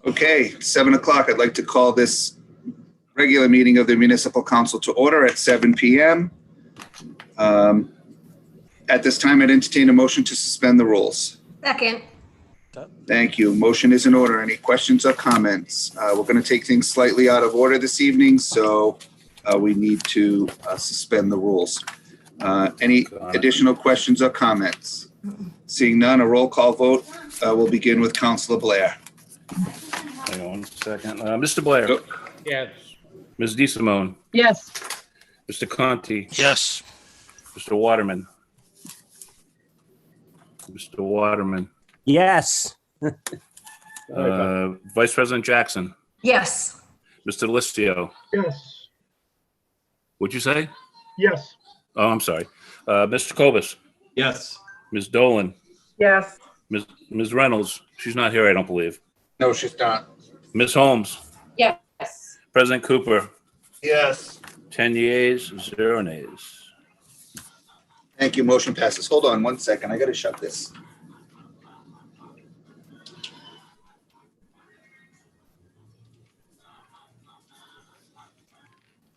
Okay, 7 o'clock. I'd like to call this regular meeting of the Municipal Council to order at 7 p.m. At this time, I'd entertain a motion to suspend the rules. Second. Thank you. Motion is in order. Any questions or comments? We're going to take things slightly out of order this evening, so we need to suspend the rules. Any additional questions or comments? Seeing none, a roll call vote. We'll begin with Councilor Blair. Hang on 1 second. Mr. Blair. Go. Yes. Ms. DeSimone. Yes. Mr. Conti. Yes. Mr. Waterman. Mr. Waterman. Yes. Vice President Jackson. Yes. Mr. Delistio. Yes. What'd you say? Yes. Oh, I'm sorry. Mr. Kobus. Yes. Ms. Dolan. Yes. Ms. Reynolds. She's not here, I don't believe. No, she's not. Ms. Holmes. Yes. President Cooper. Yes. 10 yeas, 0 nays. Thank you. Motion passes. Hold on 1 second. I got to shut this.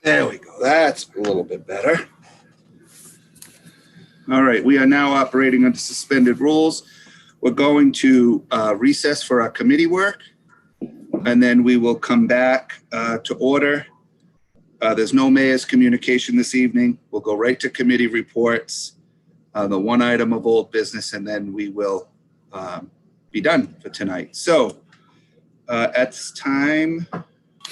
There we go. That's a little bit better. All right. We are now operating under suspended rules. We're going to recess for our committee work, and then we will come back to order. There's no mayor's communication this evening. We'll go right to committee reports, the one item of old business, and then we will be done for tonight. So at this time,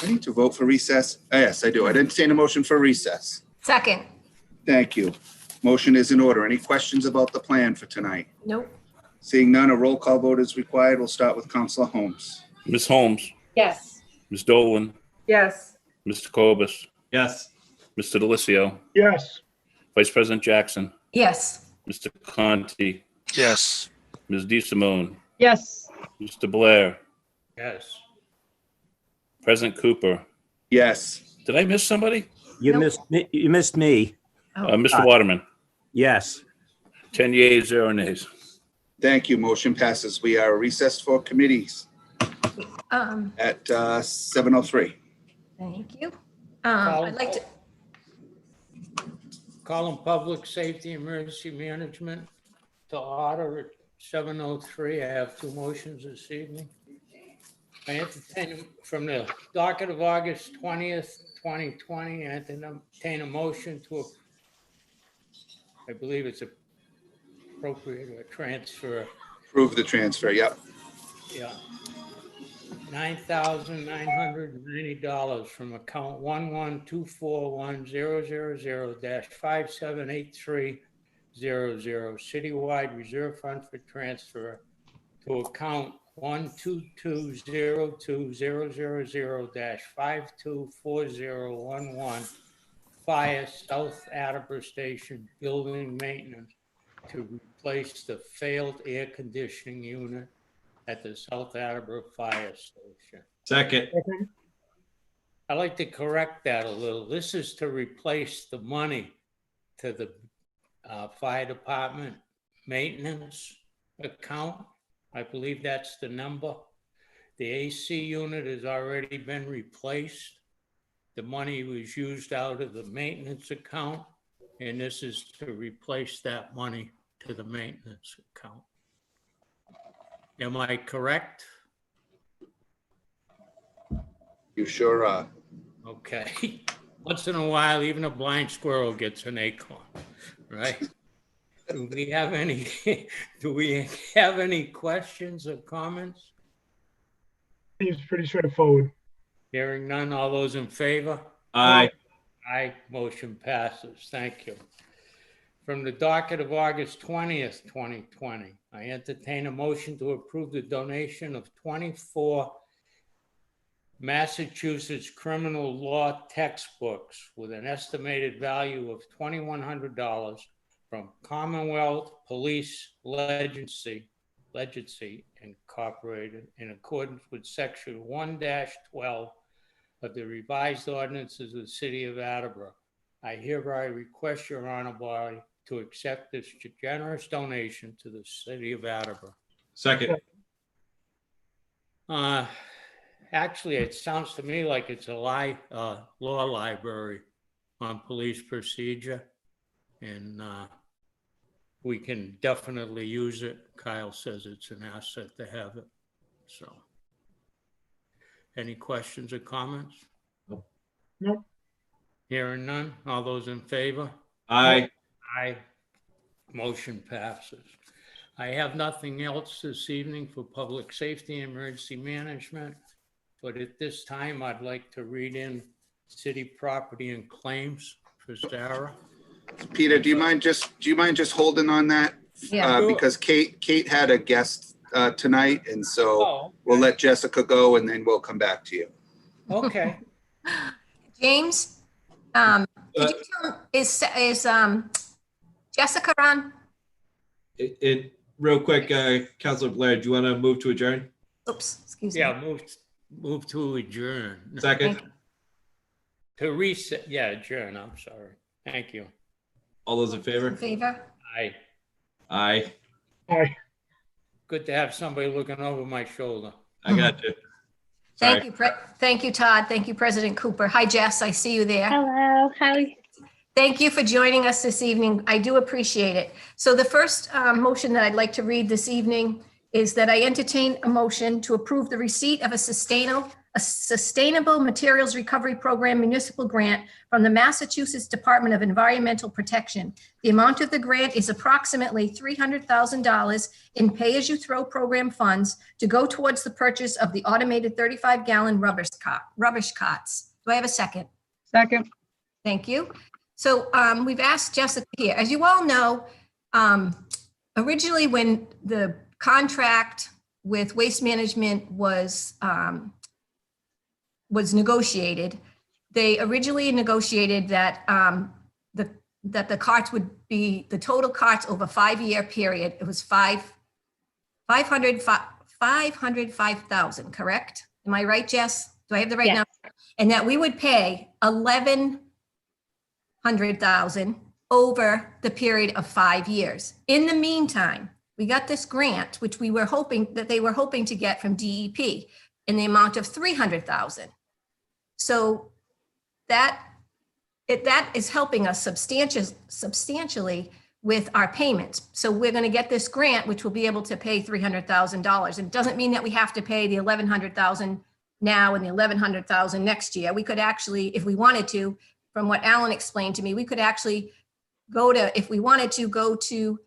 I need to vote for recess. Yes, I do. I'd entertain a motion for recess. Second. Thank you. Motion is in order. Any questions about the plan for tonight? Nope. Seeing none, a roll call vote is required. We'll start with Councilor Holmes. Ms. Holmes. Yes. Ms. Dolan. Yes. Mr. Kobus. Yes. Mr. Delistio. Yes. Vice President Jackson. Yes. Mr. Conti. Yes. Ms. DeSimone. Yes. Mr. Blair. Yes. President Cooper. Yes. Did I miss somebody? You Nope. missed me. You missed me. Mr. Waterman. Yes. 10 yeas, 0 nays. Thank you. Motion passes. We are recessed for committees at 7:03. Thank you. I'd like to. Call Public Safety Emergency Management to order at 7:03. I have two motions this evening. I entertain from the docket of August 20th, 2020. I entertain a motion to, I believe it's appropriate or transfer. Approve the transfer. Yep. Yeah. $9,990 from account 112410000-578300 citywide reserve fund for transfer to account 1222000-524011 fire South Attleboro Station building maintenance to replace the failed air conditioning unit at the South Attleboro Fire Station. Second. I'd like to correct that a little. This is to replace the money to the fire department maintenance account. I believe that's the number. The AC unit has already been replaced. The money was used out of the maintenance account, and this is to replace that money to the maintenance account. Am I correct? You sure are. Okay. Once in a while, even a blind squirrel gets an acorn, right? Do we have any questions or comments? Seems pretty straightforward. Hearing none, all those in favor? Aye. Aye, motion passes. Thank you. From the docket of August 20th, 2020, I entertain a motion to approve the donation of 24 Massachusetts criminal law textbooks with an estimated value of $2,100 from Commonwealth Police Legacy Incorporated in accordance with Section 1-12 of the revised ordinances of the City of Attleboro. I hereby request your honor body to accept this generous donation to the City of Attleboro. Second. Actually, it sounds to me like it's a law library on police procedure. And we can definitely use it. Kyle says it's an asset to have it. So, any questions or comments? Nope. Hearing none. All those in favor? Aye. Aye. Motion passes. I have nothing else this evening for public safety and emergency management, but at this time, I'd like to read in city property and claims for Sarah. Peter, do you mind just holding on that? Yeah. Because Kate had a guest tonight, and so Oh, we'll let Jessica go, and then we'll come back to you. okay. James, did you tell, is Jessica on? Real quick, Councilor Blair, do you want to move to adjourn? Oops, excuse me. Yeah, move to adjourn. Second. Thank you. To reset, yeah, adjourn, I'm sorry. Thank you. All those in In favor? favor? Aye. Aye. Aye. Good to have somebody looking over my shoulder. I got you. Sorry. Thank you, Todd. Thank you, President Cooper. Hi, Jess. I see you there. Hello, how are you? Thank you for joining us this evening. I do appreciate it. So the first motion that I'd like to read this evening is that I entertain a motion to approve the receipt of a sustainable materials recovery program municipal grant from the Massachusetts Department of Environmental Protection. The amount of the grant is approximately $300,000 in pay-as-you-throw program funds to go towards the purchase of the automated 35-gallon rubbish carts. Do I have a second? Second. Thank you. So we've asked Jessica here. As you all know, originally when the contract with Waste Management was negotiated, they originally negotiated that the carts would be, the total carts over a 5-year period, it was 505,000, correct? Am I right, Jess? Do I have the right Yes. number? And that we would pay 1,100,000 over the period of 5 years. In the meantime, we got this grant, which they were hoping to get from DEP in the amount of 300,000. So that is helping us substantially with our payments. So we're going to get this grant, which will be able to pay $300,000. It doesn't mean that we have to pay the 1,100,000 now and the 1,100,000 next year. We could actually, if we wanted to, from what Alan explained to me, we could actually if we wanted to go to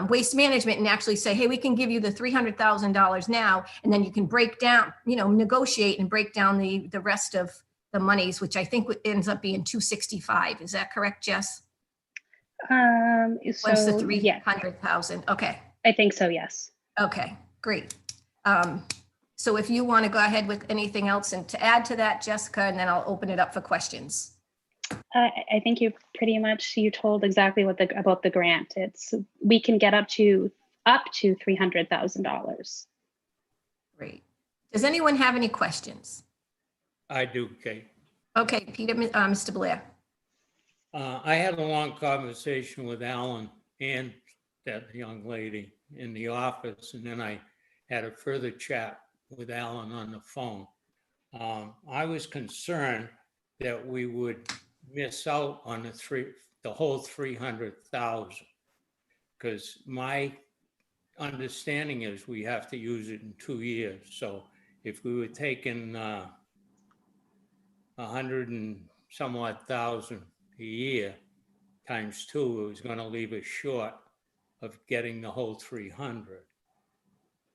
Waste Management and actually say, hey, we can give you the $300,000 now, and then you can break down, negotiate and break down the rest of the monies, which I think ends up being 265. Is that correct, Jess? Once the So yeah, 300,000. Okay. I think so, yes. Okay, great. So if you want to go ahead with anything else and to add to that, Jessica, and then I'll open it up for questions. I think you told exactly about the grant. We can get up to $300,000. Great. Does anyone have any questions? I do, Kate. Okay, Peter, Mr. Blair. I had a long conversation with Alan and that young lady in the office, and then I had a further chat with Alan on the phone. I was concerned that we would miss out on the whole 300,000, because my understanding is we have to use it in 2 years. So if we were taking 100 and some odd thousand a year times 2, it was going to leave us short of getting the whole 300.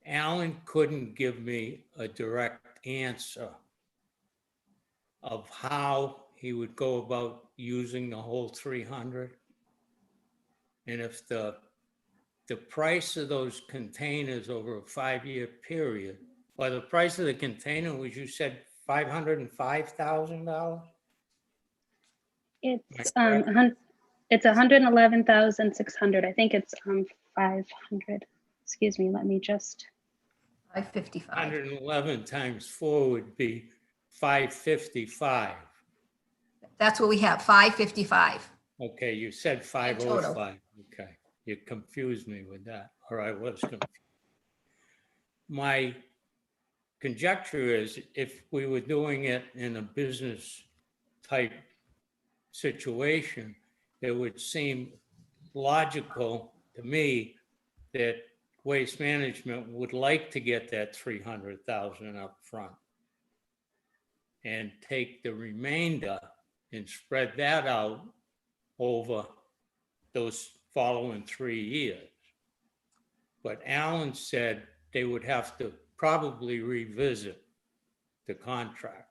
Alan couldn't give me a direct answer of how he would go about using the whole 300. And if the price of those containers over a 5-year period, or the price of the container was, you said $505,000? It's 111,600. I think it's 500. Excuse me, let me just. 555. 111 times 4 would be 555. That's what we have, 555. Okay, you said total. 505. Okay, you confused me with that, or I was confused. My conjecture is if we were doing it in a business type situation, it would seem logical to me that Waste Management would like to get that 300,000 up front and take the remainder and spread that out over those following 3 years. But Alan said they would have to probably revisit the contract.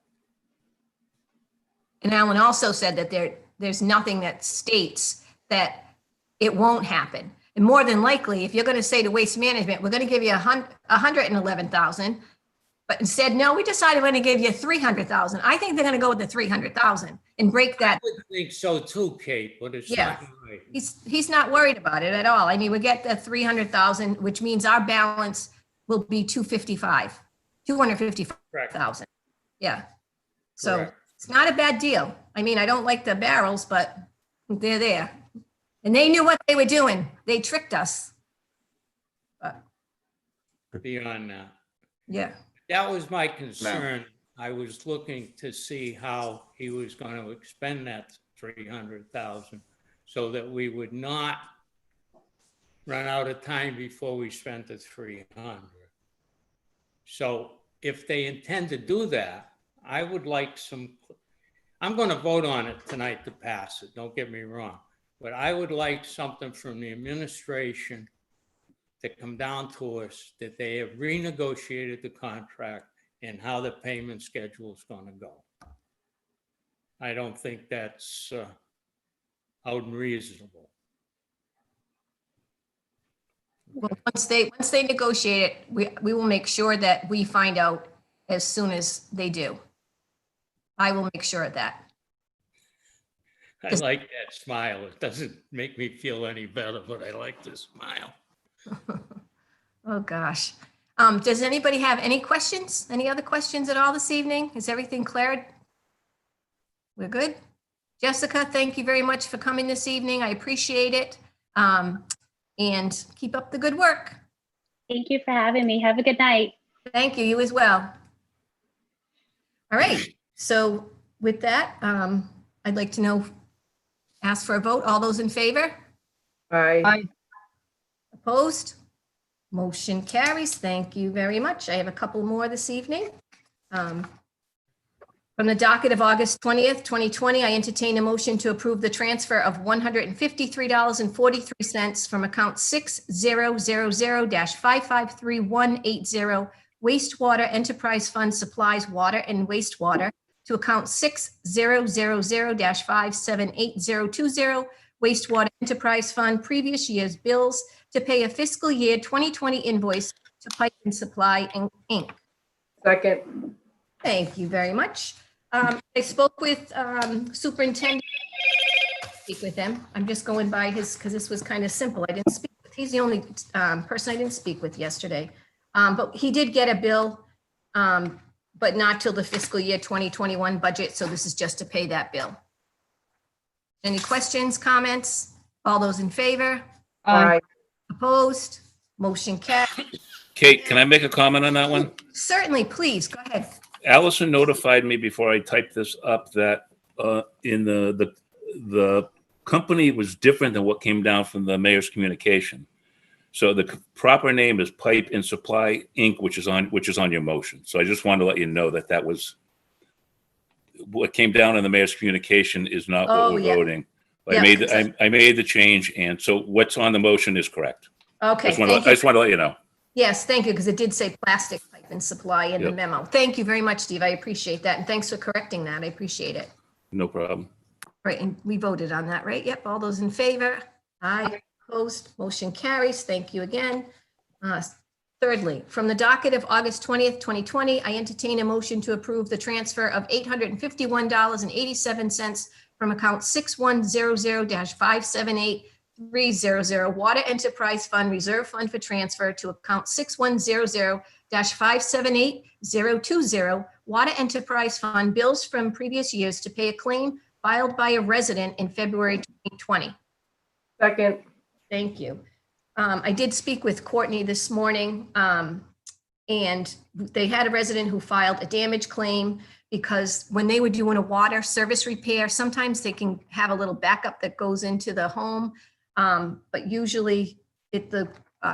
And Alan also said that there's nothing that states that it won't happen. And more than likely, if you're going to say to Waste Management, we're going to give you 111,000, but instead, no, we decided we're going to give you 300,000. I think they're going to go with the 300,000 and break that. I would think so too, Kate, but it's Yeah. not right. He's not worried about it at all. I mean, we get the 300,000, which means our balance will be 255,000. Yeah. So Correct. it's not a bad deal. I mean, I don't like the barrels, but they're there. And they knew what they were doing. They tricked us. But Beyond that. yeah. That was my concern. I was looking to see how he was going to expend that 300,000 so that we would not run out of time before we spent the 300. So if they intend to do that, I would like I'm going to vote on it tonight to pass it. Don't get me wrong. But I would like something from the administration to come down to us that they have renegotiated the contract and how the payment schedule is going to go. I don't think that's unreasonable. Well, once they negotiate it, we will make sure that we find out as soon as they do. I will make sure of that. I like that smile. It doesn't make me feel any better, but I like the smile. Oh, gosh. Does anybody have any questions? Any other questions at all this evening? Is everything cleared? We're good? Jessica, thank you very much for coming this evening. I appreciate it. And keep up the good work. Thank you for having me. Have a good night. Thank you. You as well. All right. So with that, I'd like to ask for a vote. All those in favor? Aye. Opposed? Motion carries. Thank you very much. I have a couple more this evening. From the docket of August 20th, 2020, I entertain a motion to approve the transfer of $153.43 from account 6000-553180 wastewater enterprise fund supplies water and wastewater to account 6000-578020 wastewater enterprise fund previous year's bills to pay a fiscal year 2020 invoice to Pipe and Supply Inc. Second. Thank you very much. I spoke with Superintendent. Speak with him. I'm just going by because this was kind of simple. I didn't speak with, he's the only person I didn't speak with yesterday. But he did get a bill, but not till the fiscal year 2021 budget. So this is just to pay that bill. Any questions, comments? All those in favor? Aye. Opposed? Motion carried. Kate, can I make a comment on that one? Certainly, please, go ahead. Allison notified me before I typed this up that in the company was different than what came down from the mayor's communication. So the proper name is Pipe and Supply Inc., which is on your motion. So I just wanted to let you know that was what came down in the mayor's communication is not what Oh, we're yeah. voting. Yeah. I made the change, and so what's on the motion is correct. Okay, I just want to let you know. Yes, thank you, because it did say plastic pipe and supply in the Yep. memo. Thank you very much, Steve. I appreciate that. And thanks for correcting that. I appreciate it. No problem. Right, and we voted on that, right? Yep, all those in favor? Aye. Opposed? Motion carries. Thank you again. Thirdly, from the docket of August 20th, 2020, I entertain a motion to approve the transfer of $851.87 from account 6100-578-300 Water Enterprise Fund Reserve Fund for transfer to account 6100-578-020 Water Enterprise Fund bills from previous years to pay a claim filed by a resident in February 2020. Second. Thank you. I did speak with Courtney this morning, And they had a resident who filed a damage claim because when they were doing a water service repair, sometimes they can have a little backup that goes into the home. But usually the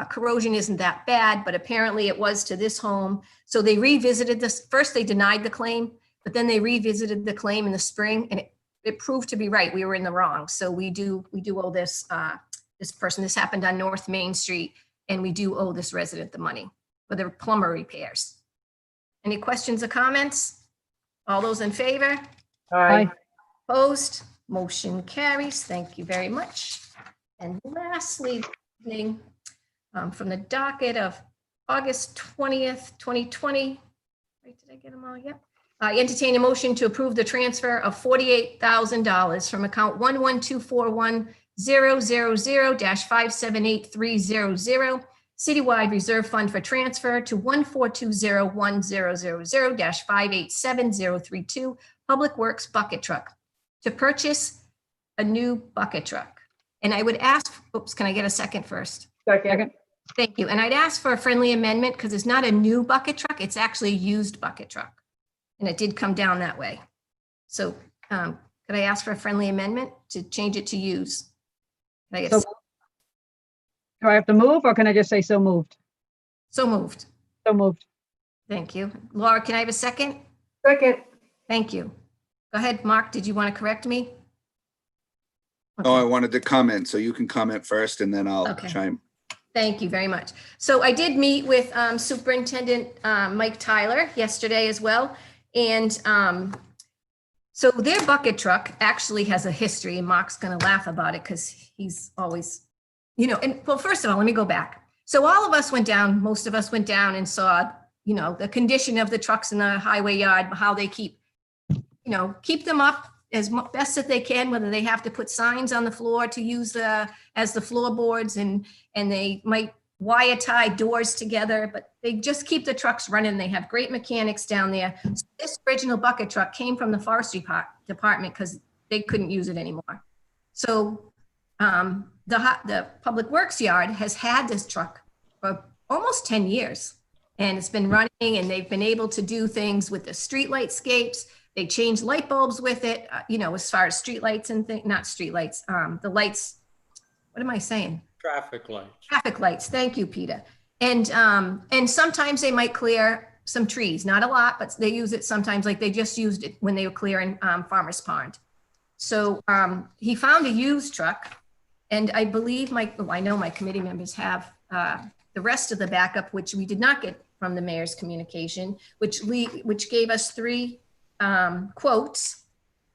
corrosion isn't that bad, but apparently it was to this home. So they revisited this. First, they denied the claim, but then they revisited the claim in the spring, and it proved to be right. We were in the wrong. So we do owe this person. This happened on North Main Street, and we do owe this resident the money for their plumber repairs. Any questions or comments? All those in favor? Aye. Opposed? Motion carries. Thank you very much. And lastly, from the docket of August 20th, 2020. Wait, did I get them all? Yep. I entertain a motion to approve the transfer of $48,000 from account 11241-000-578300, citywide reserve fund for transfer to 1420100-587032, Public Works bucket truck, to purchase a new bucket truck. And I would ask, oops, can I get a second first? Second. Thank you. And I'd ask for a friendly amendment because it's not a new bucket truck, it's actually a used bucket truck. And it did come down that way. So could I ask for a friendly amendment to change it to use? Can I get So- Do I have to move or can I just say so moved? so moved? So moved. Thank you. Laura, can I have a second? Second. Thank you. Go ahead, Mark. Did you want to correct me? Oh, I wanted to comment, so you can comment first and then I'll Okay. chime. Thank you very much. So I did meet with Superintendent Mike Tyler yesterday as well. And so their bucket truck actually has a history, and Mark's going to laugh about it because he's always, and well, first of all, let me go back. So all of us went down, most of us went down and saw, the condition of the trucks in the highway yard, how they keep them up as best that they can, whether they have to put signs on the floor to use as the floorboards, and they might wire tie doors together, but they just keep the trucks running. They have great mechanics down there. So this original bucket truck came from the forestry department because they couldn't use it anymore. So the Public Works yard has had this truck for almost 10 years, and it's been running, and they've been able to do things with the street lightscapes. They changed light bulbs with it, as far as street lights and not street lights, the lights, what am I saying? Traffic lights. Traffic lights. Thank you, Peter. And sometimes they might clear some trees, not a lot, but they use it sometimes, like they just used it when they were clearing Farmers Pond. So he found a used truck, and I believe I know my committee members have the rest of the backup, which we did not get from the mayor's communication, which gave us 3 quotes,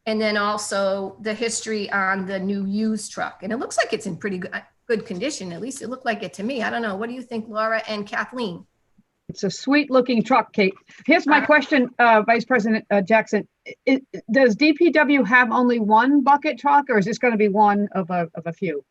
and then also the history on the new used truck. And it looks like it's in pretty good condition. At least it looked like it to me. I don't know. What do you think, Laura and Kathleen? It's a sweet looking truck, Kate. Here's my question, Vice President Jackson. Does DPW have only one bucket truck, or is this going to be one of a few?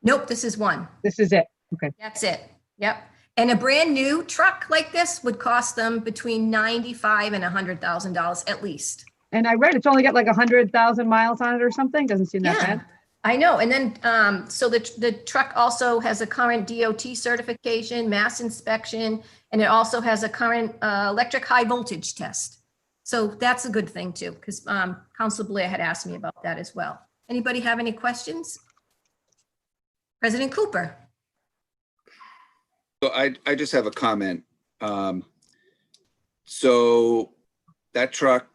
Nope, this is one. This is it. Okay. That's it. Yep. And a brand new truck like this would cost them between $95,000 and $100,000 at least. And I read it's only got like 100,000 miles on it or something. Doesn't seem that Yeah, bad. I know. And then, so the truck also has a current DOT certification, mass inspection, and it also has a current electric high voltage test. So that's a good thing too, because Councilor Blair had asked me about that as well. Anybody have any questions? President Cooper. So I just have a comment. So that truck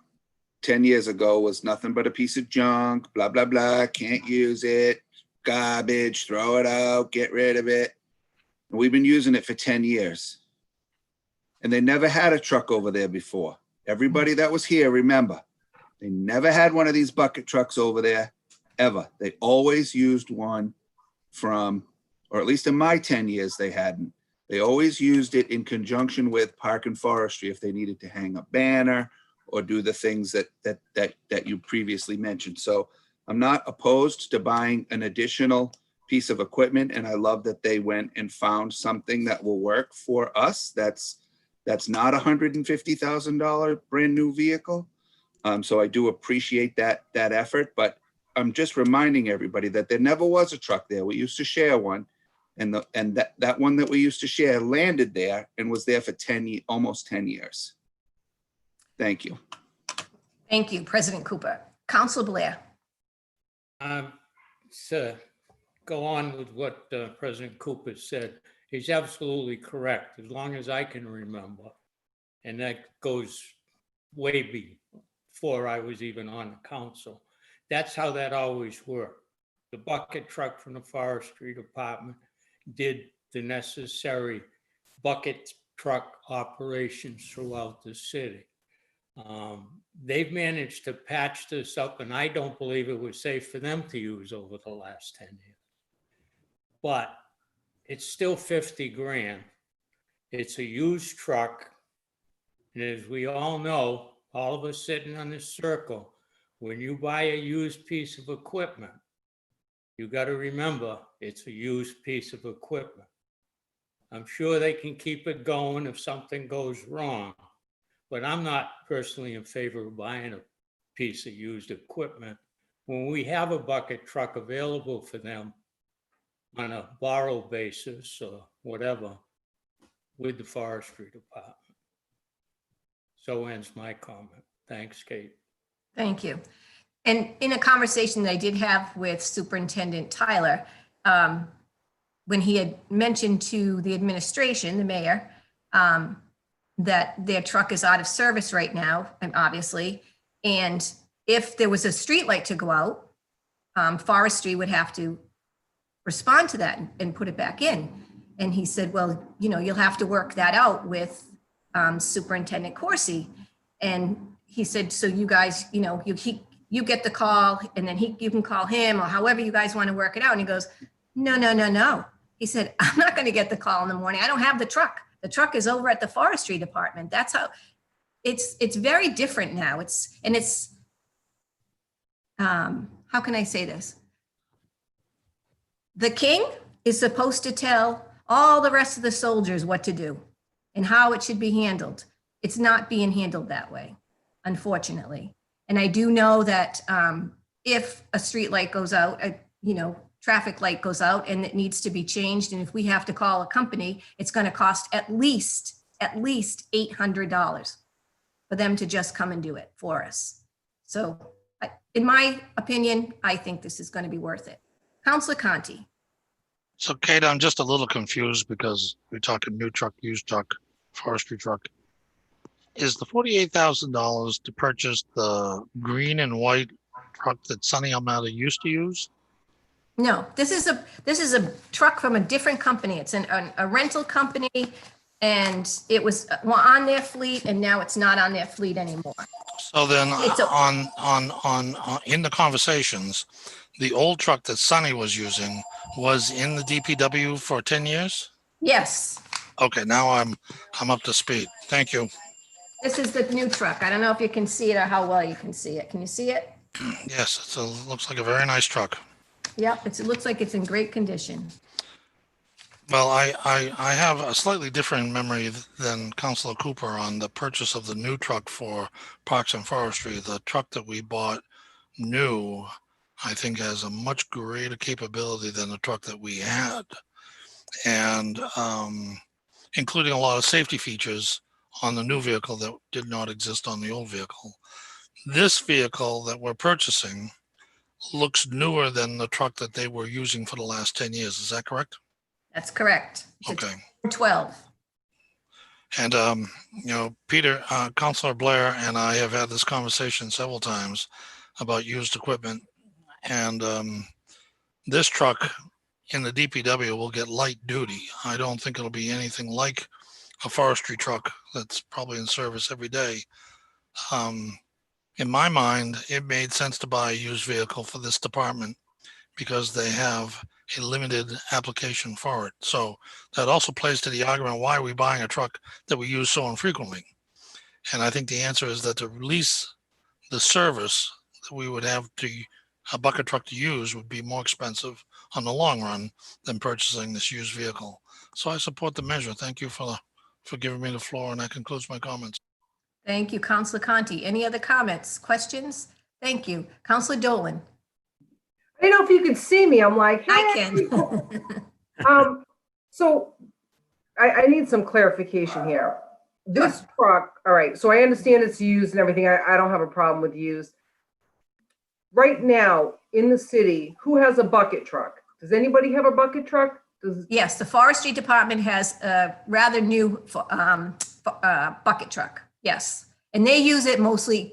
10 years ago was nothing but a piece of junk, blah, blah, blah, can't use it, garbage, throw it out, get rid of it. And we've been using it for 10 years. And they never had a truck over there before. Everybody that was here, remember, they never had one of these bucket trucks over there, ever. They always used one from, or at least in my 10 years, they hadn't. They always used it in conjunction with Park and Forestry if they needed to hang a banner or do the things that you previously mentioned. So I'm not opposed to buying an additional piece of equipment, and I love that they went and found something that will work for us. That's not $150,000 brand new vehicle. So I do appreciate that effort, but I'm just reminding everybody that there never was a truck there. We used to share one. And that one that we used to share landed there and was there for almost 10 years. Thank you. Thank you, President Cooper. Council Blair. To go on with what President Cooper said, he's absolutely correct, as long as I can remember. And that goes way before I was even on the council. That's how that always worked. The bucket truck from the forestry department did the necessary bucket truck operations throughout the city. They've managed to patch this up, and I don't believe it was safe for them to use over the last 10 years. But it's still 50 grand. It's a used truck. And as we all know, all of us sitting on this circle, when you buy a used piece of equipment, you got to remember it's a used piece of equipment. I'm sure they can keep it going if something goes wrong, but I'm not personally in favor of buying a piece of used equipment when we have a bucket truck available for them on a borrow basis or whatever with the forestry department. So ends my comment. Thanks, Kate. Thank you. And in a conversation that I did have with Superintendent Tyler, when he had mentioned to the administration, the mayor, that their truck is out of service right now, and obviously, and if there was a street light to go out, forestry would have to respond to that and put it back in. And he said, well, you'll have to work that out with Superintendent Corsi. And he said, so you guys, you get the call and then you can call him or however you guys want to work it out. And he goes, no. He said, I'm not going to get the call in the morning. I don't have the truck. The truck is over at the forestry department. That's how it's very different now. How can I say this? The king is supposed to tell all the rest of the soldiers what to do and how it should be handled. It's not being handled that way, unfortunately. And I do know that if a street light goes out, traffic light goes out and it needs to be changed, and if we have to call a company, it's going to cost at least $800 for them to just come and do it for us. So in my opinion, I think this is going to be worth it. Councilor Conti. So Kate, I'm just a little confused because we're talking new truck, used truck, forestry truck. Is the $48,000 to purchase the green and white truck that Sonny Almada used to use? No, this is a truck from a different company. It's a rental company, and it was on their fleet, and now it's not on their fleet anymore. So then in the conversations, the old truck that Sonny was using was in the DPW for 10 years? Yes. Okay, now I'm up to speed. Thank you. This is the new truck. I don't know if you can see it or how well you can see it. Can you see it? Yes, it looks like a very nice truck. Yep, it looks like it's in great condition. Well, I have a slightly different memory than Councilor Cooper on the purchase of the new truck for Parks and Forestry. The truck that we bought new, I think, has a much greater capability than the truck that we had, and including a lot of safety features on the new vehicle that did not exist on the old vehicle. This vehicle that we're purchasing looks newer than the truck that they were using for the last 10 years. Is that correct? That's correct. It's Okay. 12. And, Peter, Councilor Blair and I have had this conversation several times about used equipment. And this truck in the DPW will get light duty. I don't think it'll be anything like a forestry truck that's probably in service every day. In my mind, it made sense to buy a used vehicle for this department because they have a limited application for it. So that also plays to the argument, why are we buying a truck that we use so infrequently? And I think the answer is that to release the service that we would have to a bucket truck to use would be more expensive on the long run than purchasing this used vehicle. So I support the measure. Thank you for giving me the floor, and that concludes my comments. Thank you, Councilor Conti. Any other comments, questions? Thank you. Councilor Dolan. I don't know if you can see me. I'm like, hey. I can. So I need some clarification here. This truck, all right, so I understand it's used and everything. I don't have a problem with used. Right now in the city, who has a bucket truck? Does anybody have a bucket truck? Yes, the forestry department has a rather new bucket truck. Yes. And they use it mostly,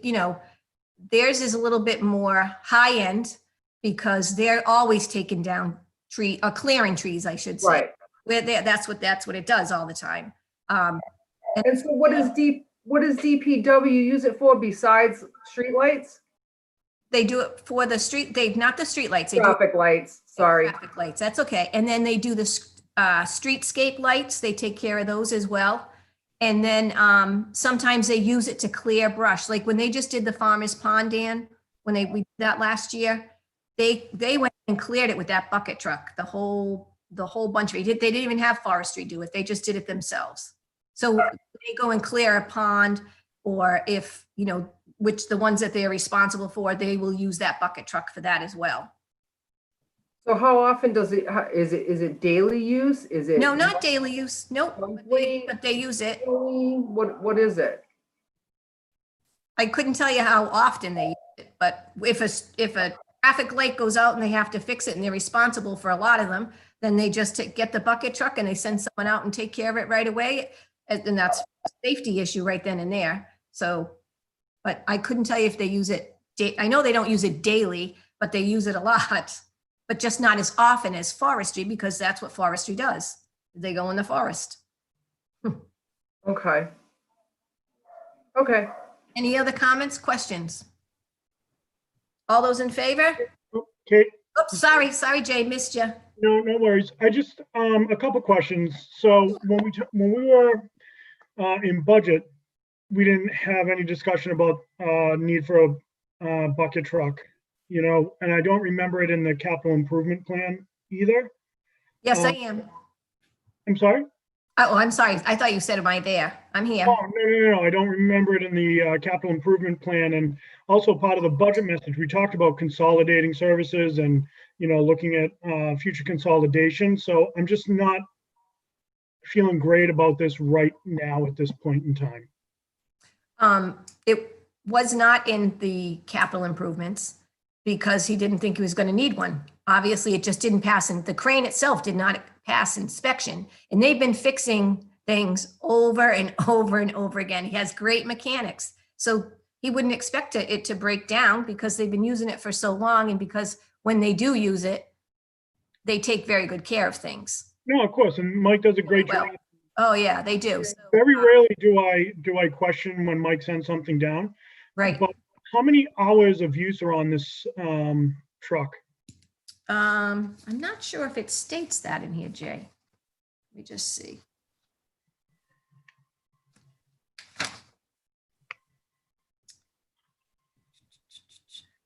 theirs is a little bit more high end because they're always taking down clearing trees, I should say. Right. That's what it does all the time. And so what does DPW use it for besides streetlights? They do it for the not the street lights. They Traffic lights, sorry. Traffic lights, that's okay. And then they do the streetscape lights. They take care of those as well. And then sometimes they use it to clear brush. Like when they just did the Farmer's Pond, Dan, we did that last year, they went and cleared it with that bucket truck, the whole bunch of it. They didn't even have forestry do it. They just did it themselves. So they go and clear a pond, or if, which the ones that they're responsible for, they will use that bucket truck for that as well. So how often is it daily use? Is it? No, not daily use. Nope. Monthly? But they use it. What is it? I couldn't tell you how often they use it, but if a traffic light goes out and they have to fix it and they're responsible for a lot of them, then they just get the bucket truck and they send someone out and take care of it right away. And that's a safety issue right then and there. So, but I couldn't tell you if they use it. I know they don't use it daily, but they use it a lot, but just not as often as forestry, because that's what forestry does. They go in the forest. Okay. Okay. Any other comments, questions? All those in favor? Okay. Oops, sorry, Jay, missed you. No worries. I just, a couple questions. So when we were in budget, we didn't have any discussion about need for a bucket truck, and I don't remember it in the capital improvement plan either. Yes, I am. I'm sorry? Oh, I'm sorry. I thought you said, am I there? I'm here. Oh, no. I don't remember it in the capital improvement plan. And also part of the budget message, we talked about consolidating services and, looking at future consolidation. So I'm just not feeling great about this right now at this point in time. It was not in the capital improvements because he didn't think he was going to need one. Obviously, it just didn't pass, and the crane itself did not pass inspection. And they've been fixing things over and over and over again. He has great mechanics, so he wouldn't expect it to break down because they've been using it for so long, and because when they do use it, they take very good care of things. No, of course, and Mike does a great job. Oh yeah, they do. So, very rarely do I question when Mike sends something down. Right. But how many hours of use are on this truck? I'm not sure if it states that in here, Jay. Let me just see.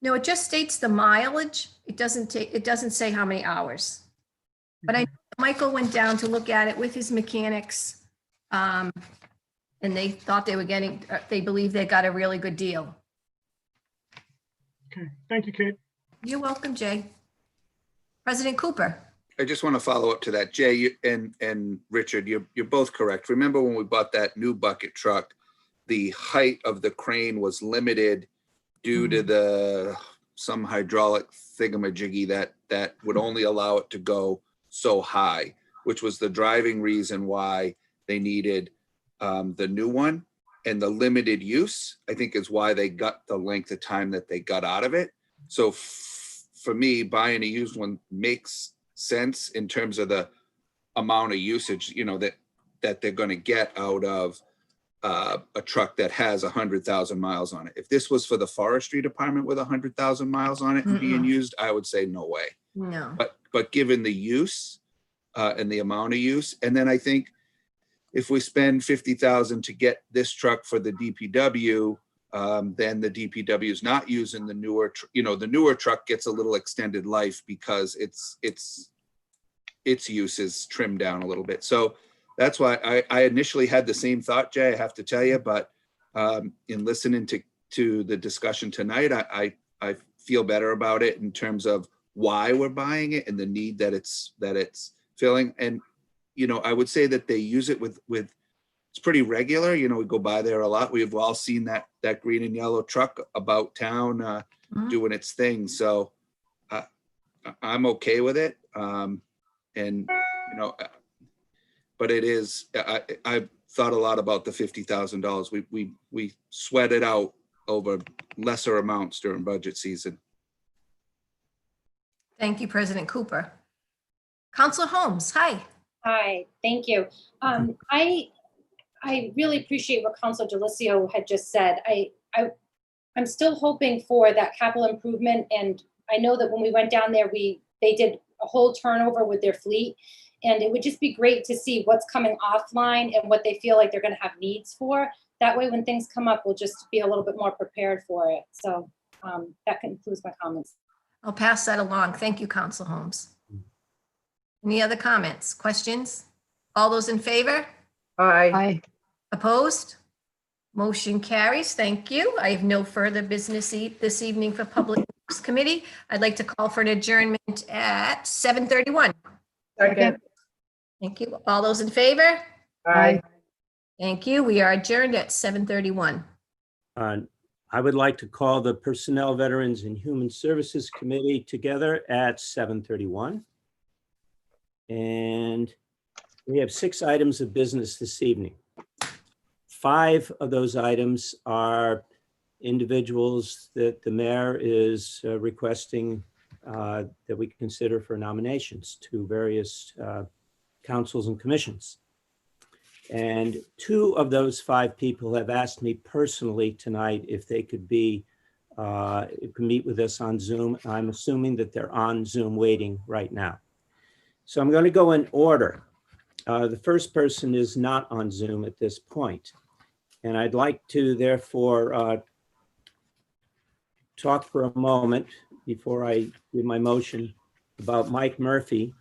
No, it just states the mileage. It doesn't say how many hours. But I know Michael went down to look at it with his mechanics. And they thought they believe they got a really good deal. Okay, thank you, Kate. You're welcome, Jay. President Cooper. I just want to follow up to that. Jay and Richard, you're both correct. Remember when we bought that new bucket truck, the height of the crane was limited due to some hydraulic thingamajiggy that would only allow it to go so high, which was the driving reason why they needed the new one. And the limited use, I think, is why they got the length of time that they got out of it. So for me, buying a used one makes sense in terms of the amount of usage, that they're going to get out of a truck that has 100,000 miles on it. If this was for the forestry department with 100,000 miles on it and being used, I would say no way. No. But given the use and the amount of use, and then I think if we spend 50,000 to get this truck for the DPW, then the DPW is not using the newer, the newer truck gets a little extended life because its use is trimmed down a little bit. So that's why I initially had the same thought, Jay, I have to tell you, but in listening to the discussion tonight, I feel better about it in terms of why we're buying it and the need that it's filling. And I would say that they use it with, it's pretty regular. We go by there a lot. We've all seen that green and yellow truck about town Mhm. doing its thing. So I'm okay with it. But it is, I've thought a lot about the $50,000. We sweat it out over lesser amounts during budget season. Thank you, President Cooper. Councilor Holmes, hi. Hi, thank you. I really appreciate what Councilor Delicio had just said. I'm still hoping for that capital improvement, and I know that when we went down there, they did a whole turnover with their fleet, and it would just be great to see what's coming offline and what they feel like they're going to have needs for. That way, when things come up, we'll just be a little bit more prepared for it. So that concludes my comments. I'll pass that along. Thank you, Councilor Holmes. Any other comments, questions? All those in favor? Aye. Aye. Opposed? Motion carries. Thank you. I have no further business this evening for Public Works Committee. I'd like to call for an adjournment at 7:31. Second. Thank you. All those in favor? Aye. Thank you. We are adjourned at 7:31. I would like to call the Personnel, Veterans, and Human Services Committee together at 7:31. And we have 6 items of business this evening. 5 of those items are individuals that the mayor is requesting that we consider for nominations to various councils and commissions. And 2 of those 5 people have asked me personally tonight if they could meet with us on Zoom. I'm assuming that they're on Zoom waiting right now. So I'm going to go in order. The first person is not on Zoom at this point. And I'd like to therefore talk for a moment before I give my motion about Mike Murphy,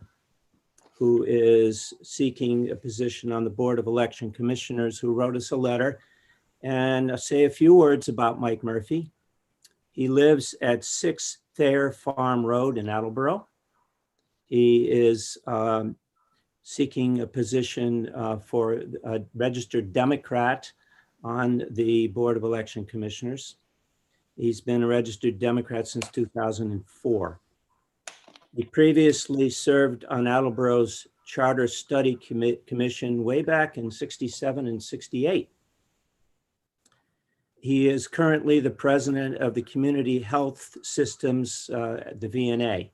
who is seeking a position on the Board of Election Commissioners, who wrote us a letter. And I'll say a few words about Mike Murphy. He lives at 6 Thayer Farm Road in Attleboro. He is seeking a position for a registered Democrat on the Board of Election Commissioners. He's been a registered Democrat since 2004. He previously served on Attleboro's Charter Study Commission way back in 67 and 68. He is currently the president of the Community Health Systems, the VNA.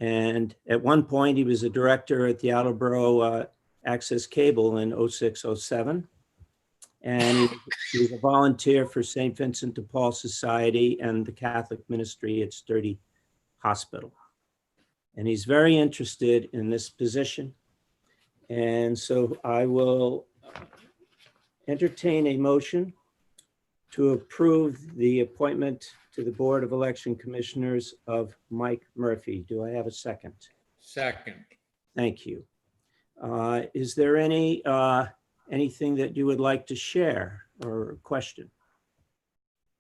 And at one point, he was a director at the Attleboro Access Cable in 06-07. And he was a volunteer for St. Vincent de Paul Society and the Catholic Ministry at Sturdy Hospital. And he's very interested in this position. And so I will entertain a motion to approve the appointment to the Board of Election Commissioners of Mike Murphy. Do I have a second? Second. Thank you. Is there anything that you would like to share or question?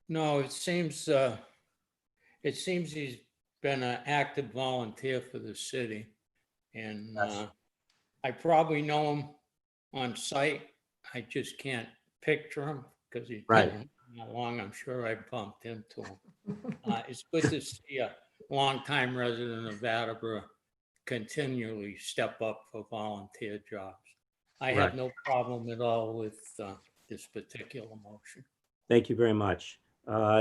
No, it seems he's been an active volunteer for the city, and I probably know him on site. I just can't picture him because he's been that long. I'm sure I bumped into him. It's good to see a longtime resident of Attleboro continually step up for volunteer jobs. I have no problem at all with this particular motion. Thank you very much.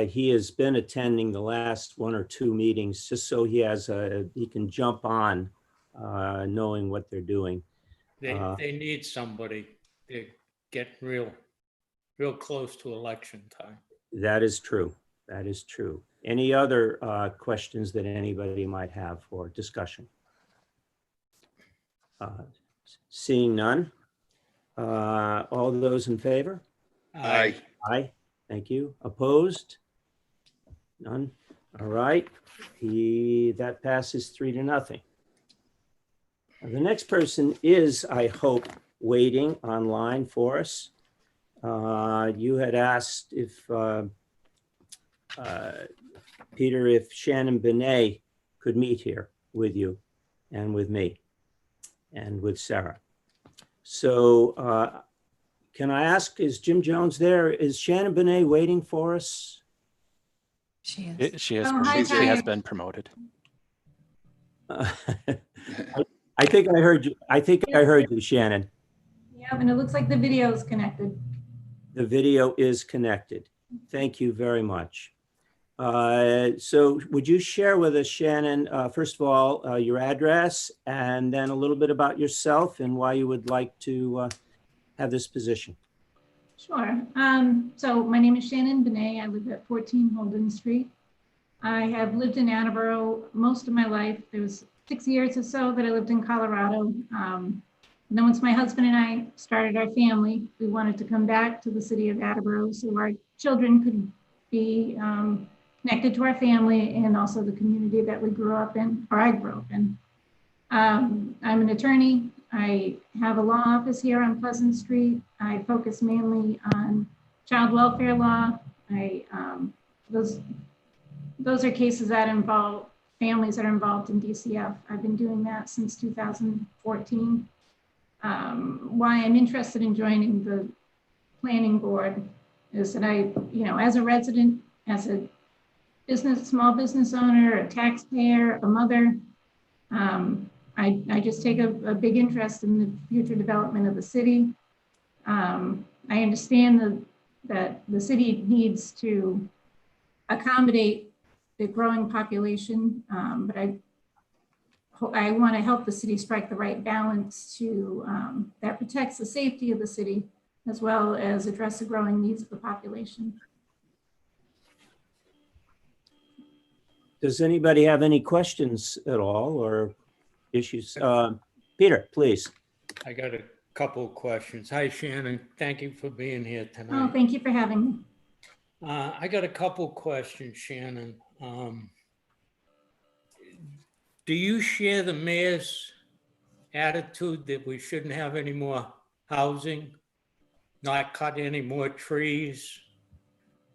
He has been attending the last 1 or 2 meetings just so he can jump on knowing what they're doing. They need somebody to get real close to election time. That is true. That is true. Any other questions that anybody might have for discussion? Seeing none. All those in favor? Aye. Aye. Thank you. Opposed? None. All right. That passes 3-0. The next person is, I hope, waiting online for us. You had asked if Peter, if Shannon Benet could meet here with you and with me. and with Sarah. So can I ask, is Jim Jones there? Is Shannon Benet waiting for us? She is. She has, Oh, hi, she has Tyler. been promoted. I think I heard you. I think I heard you, Shannon. Yeah, and it looks like the video is connected. The video is connected. Thank you very much. So would you share with us, Shannon, first of all, your address and then a little bit about yourself and why you would like to have this position? Sure. So my name is Shannon Benet. I live at 14 Holden Street. I have lived in Attleboro most of my life. There was 6 years or so that I lived in Colorado. And then once my husband and I started our family, we wanted to come back to the city of Attleboro so our children could be connected to our family and also the community that we grew up in, or I grew up in. I'm an attorney. I have a law office here on Pleasant Street. I focus mainly on child welfare law. Those are cases that involve families that are involved in DCF. I've been doing that since 2014. Why I'm interested in joining the planning board is that I, as a resident, as a small business owner, a taxpayer, a mother, I just take a big interest in the future development of the city. I understand that the city needs to accommodate the growing population, but I want to help the city strike the right balance to that protects the safety of the city as well as address the growing needs of the population. Does anybody have any questions at all or issues? Peter, please. I got a couple of questions. Hi, Shannon. Thank you for being here Oh, tonight. thank you for having me. I got a couple of questions, Shannon. Do you share the mayor's attitude that we shouldn't have any more housing, not cut any more trees?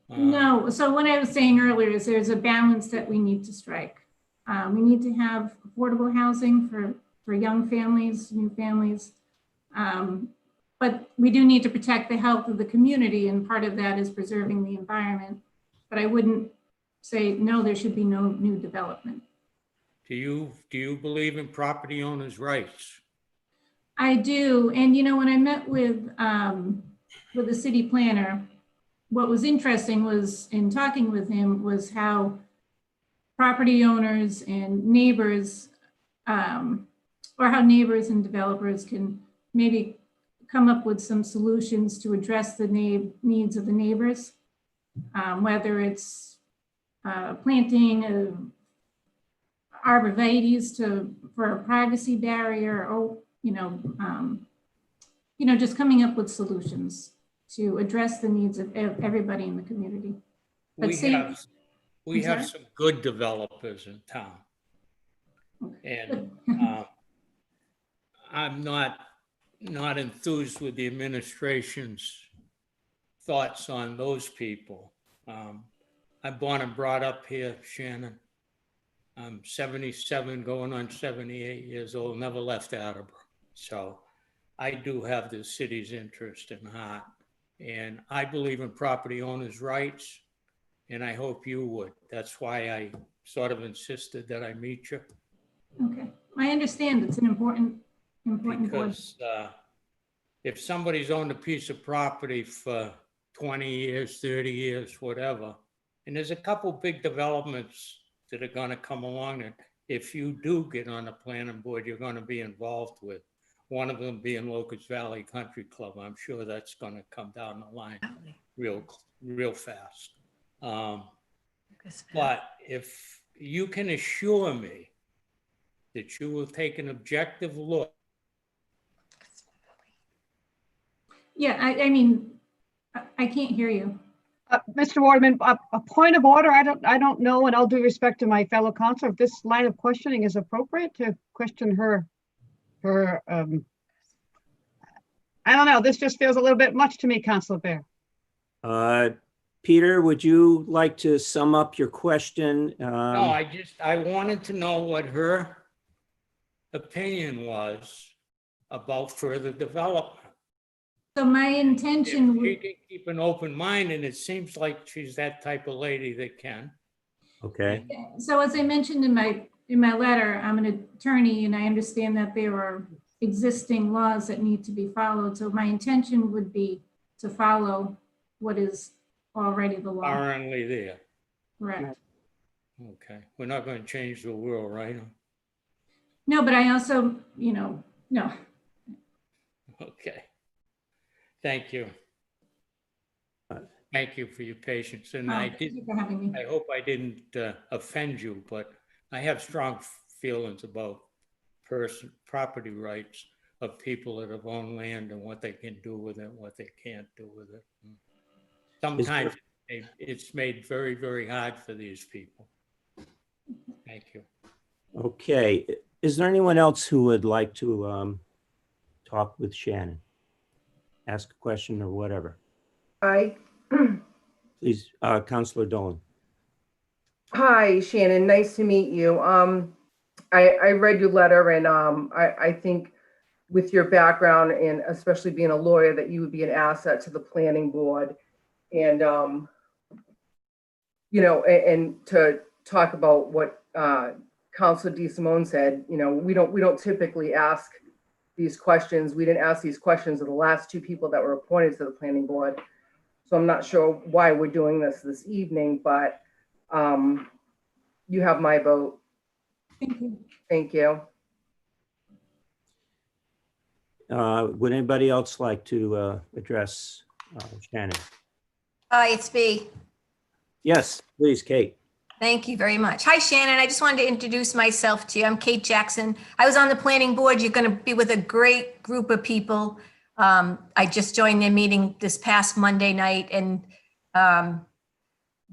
No, so what I was saying earlier is there's a balance that we need to strike. We need to have affordable housing for young families, new families. But we do need to protect the health of the community, and part of that is preserving the environment. But I wouldn't say, no, there should be no new development. Do you believe in property owners' rights? I do, and when I met with the city planner, what was interesting was in talking with him was how property owners and neighbors, or how neighbors and developers can maybe come up with some solutions to address the needs of the neighbors, whether it's planting arborvitaes for a privacy barrier, or just coming up with solutions to address the needs of everybody in the community. But We have some good developers in town. And I'm not enthused with the administration's thoughts on those people. I'm born and brought up here, Shannon. I'm 77, going on 78 years old, never left Attleboro. So I do have the city's interest in heart. And I believe in property owners' rights, and I hope you would. That's why I sort of insisted that I meet you. Okay, I understand it's an important board. Because if somebody's owned a piece of property for 20 years, 30 years, whatever, and there's a couple big developments that are going to come along that if you do get on the planning board, you're going to be involved with. One of them being Locust Valley Country Club. I'm sure that's going to come down the line real fast. But if you can assure me that you will take an objective look. Yeah, I mean, I can't hear you. Mr. Waterman, a point of order. I don't know, and I'll do respect to my fellow councilor, if this line of questioning is appropriate to question her. I don't know. This just feels a little bit much to me, Councilor Bear. Peter, would you like to sum up your question? No, I wanted to know what her opinion was about further development. So my intention If she would, can keep an open mind, and it seems like she's that type of lady that can. Okay, so as I mentioned in my letter, I'm an attorney and I understand that there are existing laws that need to be followed. So my intention would be to follow what is already the law. Currently there. Correct. Okay, we're not going to change the world, right? No, but I also, no. Okay. Thank you. Thank you for your patience. And I Thank did, you for having me. I hope I didn't offend you, but I have strong feelings about property rights of people that have owned land and what they can do with it, what they can't do with it. Sometimes it's made very, very hard for these people. Thank you. okay. Is there anyone else who would like to talk with Shannon? Ask a question or whatever? Hi. Please, Councilor Dolan. Hi, Shannon. Nice to meet you. I read your letter and I think with your background and especially being a lawyer that you would be an asset to the planning board. And, and to talk about what Councilor DeSimone said, we don't typically ask these questions. We didn't ask these questions of the last two people that were appointed to the planning board. So I'm not sure why we're doing this evening, but you have my vote. Thank you. Thank you. Would anybody else like to address Shannon? Hi, it's B. Yes, please, Kate. Thank you very much. Hi, Shannon. I just wanted to introduce myself to you. I'm Kate Jackson. I was on the planning board. You're going to be with a great group of people. I just joined their meeting this past Monday night, and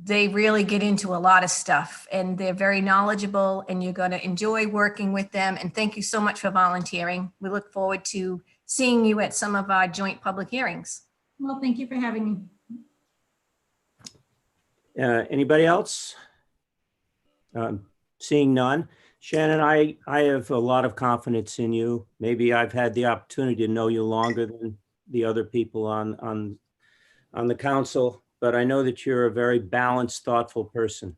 they really get into a lot of stuff, and they're very knowledgeable, and you're going to enjoy working with them. And thank you so much for volunteering. We look forward to seeing you at some of our joint public hearings. Well, thank you for having me. Anybody else? Seeing none. Shannon, I have a lot of confidence in you. Maybe I've had the opportunity to know you longer than the other people on the council, but I know that you're a very balanced, thoughtful person,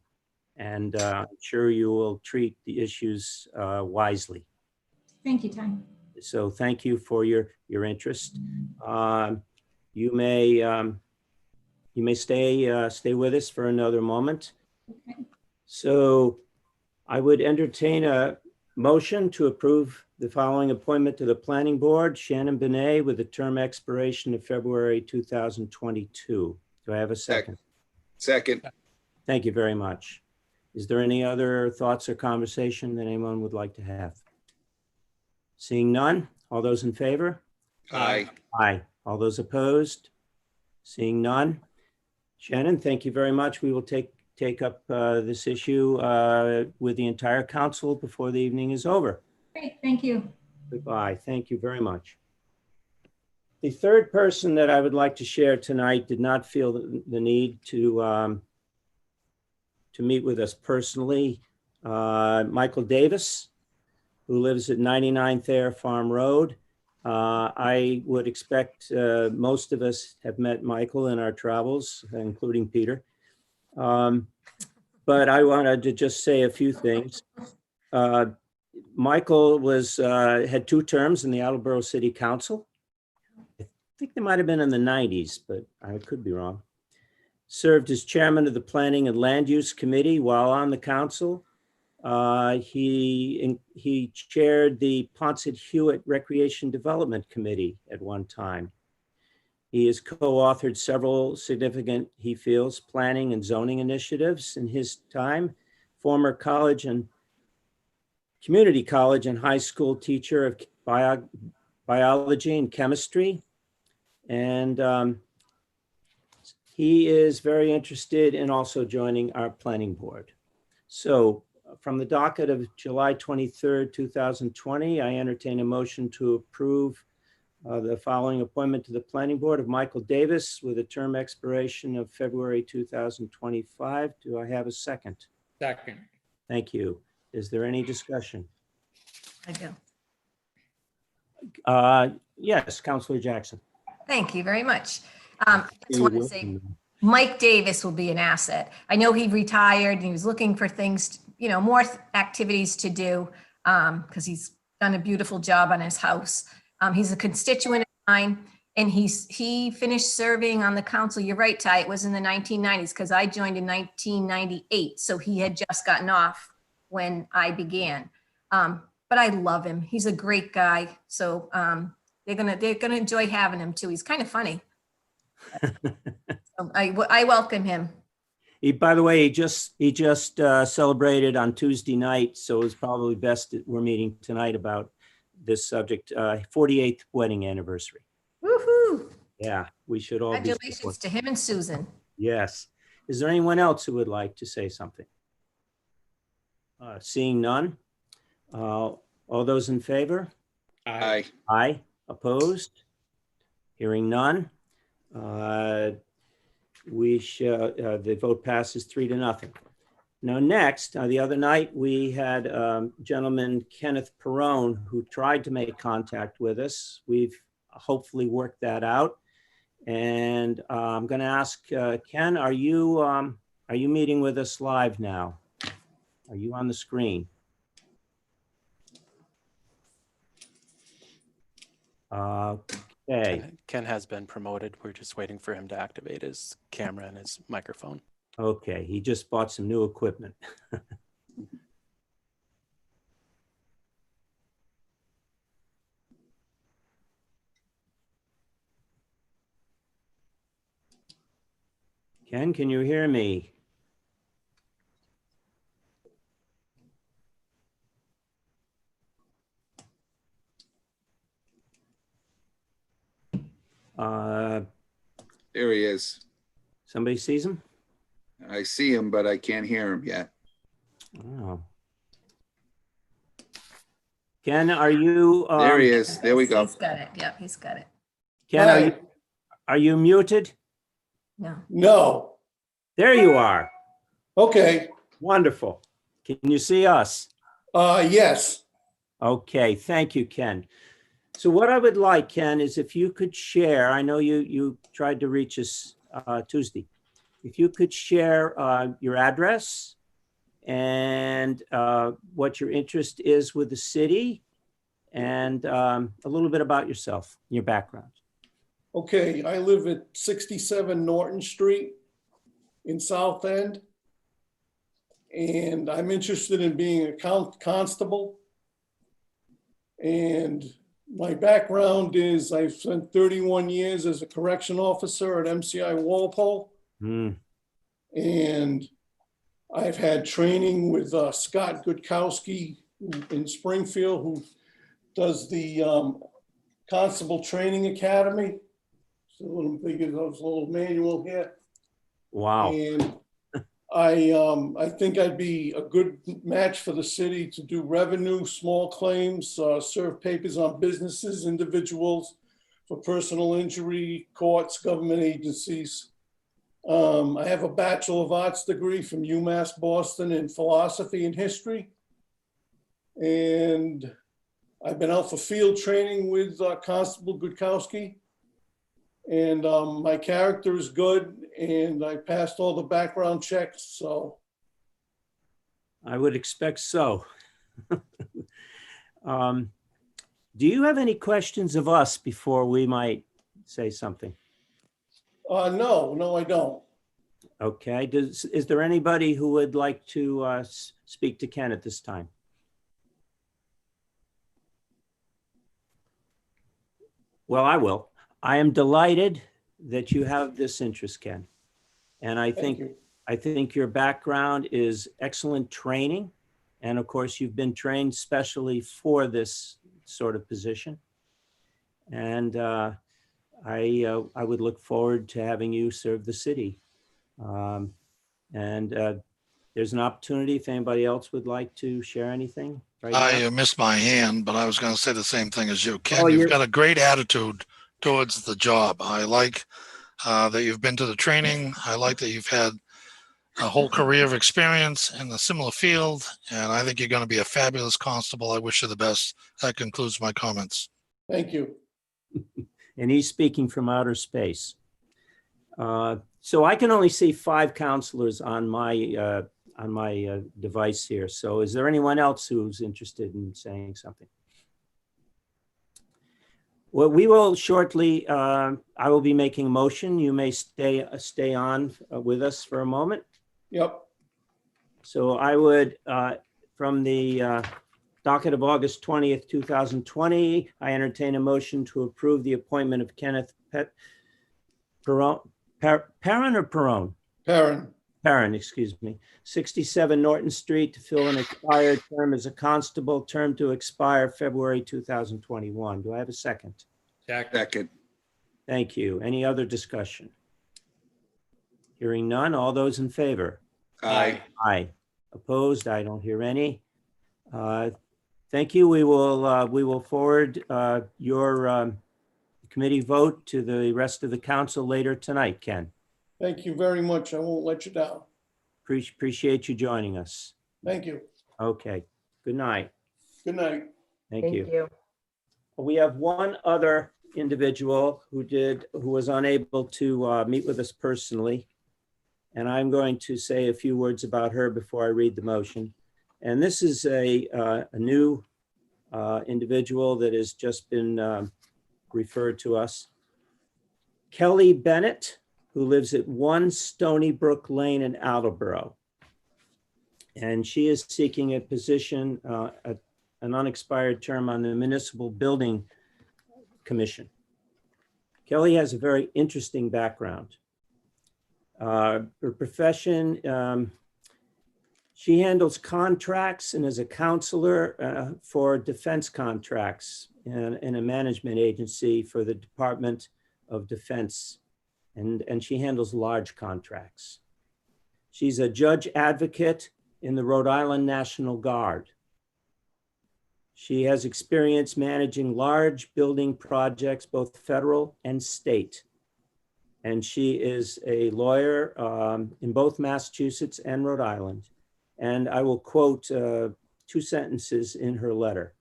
and I'm sure you will treat the issues wisely. Thank you, Ty. So thank you for your interest. You may stay with us for another moment. Okay. So I would entertain a motion to approve the following appointment to the planning board, Shannon Benet, with a term expiration of February 2022. Do I have a second? Second. Thank you very much. Is there any other thoughts or conversation that anyone would like to have? Seeing none, all those in favor? Aye. Aye. All those opposed? Seeing none. Shannon, thank you very much. We will take up this issue with the entire council before the evening is over. Great, thank you. Goodbye. Thank you very much. The third person that I would like to share tonight did not feel the need to meet with us personally. Michael Davis, who lives at 99 Thayer Farm Road. I would expect most of us have met Michael in our travels, including Peter. But I wanted to just say a few things. Michael had 2 terms in the Attleboro City Council. I think they might have been in the 90s, but I could be wrong. Served as chairman of the Planning and Land Use Committee while on the council. He chaired the Ponset Hewitt Recreation Development Committee at one time. He has co-authored several significant, he feels, planning and zoning initiatives in his time. Former college and community college and high school teacher of biology and chemistry. And he is very interested in also joining our planning board. So from the docket of July 23rd, 2020, I entertain a motion to approve the following appointment to the planning board of Michael Davis with a term expiration of February 2025. Do I have a second? Yes, Counselor Jackson. Thank you very much. I just You want to will. say Mike Davis will be an asset. I know he retired and he was looking for things, more activities to do because he's done a beautiful job on his house. He's a constituent of mine, and he finished serving on the council. You're right, Ty. It was in the 1990s because I joined in 1998, so he had just gotten off when I began. But I love him. He's a great guy. So they're gonna enjoy having him too. He's kind of funny. So I welcome him. By the way, he just celebrated on Tuesday night, so it's probably best that we're meeting tonight about this subject. 48th wedding anniversary. Woohoo! Yeah, we should all be. Congratulations to him and Susan. Yes. Is there anyone else who would like to say something? Seeing none. All those in favor? Aye. Aye. Opposed? Hearing none. The vote passes 3-0. Now next, the other night we had gentleman Kenneth Perrone who tried to make contact with us. We've hopefully worked that out. And I'm going to ask Ken, are you meeting with us live now? Are you on the screen? Okay. Ken has been promoted. We're just waiting for him to activate his camera and his microphone. Okay, he just bought some new equipment. Ken, can you hear me? There he is. Somebody sees him? I see him, but I can't hear him yet. Oh. Ken, are you? There he is. There we go. He's got it. Yep, he's got it. Ken, are you muted? No. No. There you are. Okay. Wonderful. Can you see us? Yes. Okay, thank you, Ken. So what I would like, Ken, is if you could share, I know you tried to reach us Tuesday. If you could share your address and what your interest is with the city and a little bit about yourself, your background. Okay, I live at 67 Norton Street in South End. And I'm interested in being a constable. And my background is I've spent 31 years as a correction officer at MCI Walpole. And I've had training with Scott Gutkowski in Springfield, who does the Constable Training Academy. It's a little bigger, there's a little manual here. Wow. And I think I'd be a good match for the city to do revenue, small claims, serve papers on businesses, individuals for personal injury, courts, government agencies. I have a Bachelor of Arts degree from UMass Boston in philosophy and history. And I've been out for field training with Constable Gutkowski. And my character is good, and I passed all the background checks, so. I would expect so. Do you have any questions of us before we might say something? No, I don't. Okay, is there anybody who would like to speak to Ken at this time? Well, I will. I am delighted that you have this interest, Ken. And I think your background is excellent training. And of course, you've been trained specially for this sort of position. And I would look forward to having you serve the city. There's an opportunity if anybody else would like to share anything. Right I missed my hand, but I was going to say the same thing as you. Ken, Oh, you've got a great attitude towards the job. I like that you've been to the training. I like that you've had a whole career of experience in a similar field, and I think you're going to be a fabulous constable. I wish you the best. That concludes my comments. Thank you. And he's speaking from outer space. So I can only see 5 counselors on my device here. So is there anyone else who's interested in saying something? Well, we will shortly, I will be making a motion. You may stay on with us for a moment. Yep. So I would, from the docket of August 20th, 2020, I entertain a motion to approve the appointment of Kenneth Perron or Perron? Perrin, excuse me, 67 Norton Street to fill an expired term as a constable, term to expire February 2021. Do I have a second? Second. Thank you. Any other discussion? Hearing none, all those in favor? Aye. Aye. Opposed? I don't hear any. Thank you. We will forward your committee vote to the rest of the council later tonight, Ken. Thank you very much. I won't let you down. Appreciate you joining us. Thank you. Okay. Good night. Good night. Thank you. We have one other individual who was unable to meet with us personally. And I'm going to say a few words about her before I read the motion. And this is a new individual that has just been referred to us. Kelly Bennett, who lives at 1 Stony Brook Lane in Attleboro. And she is seeking a position, an unexpired term on the Municipal Building Commission. Kelly has a very interesting background. Her profession, she handles contracts and is a counselor for defense contracts in a management agency for the Department of Defense. And she handles large contracts. She's a judge advocate in the Rhode Island National Guard. She has experience managing large building projects, both federal and state. And she is a lawyer in both Massachusetts and Rhode Island. And I will quote 2 sentences in her letter.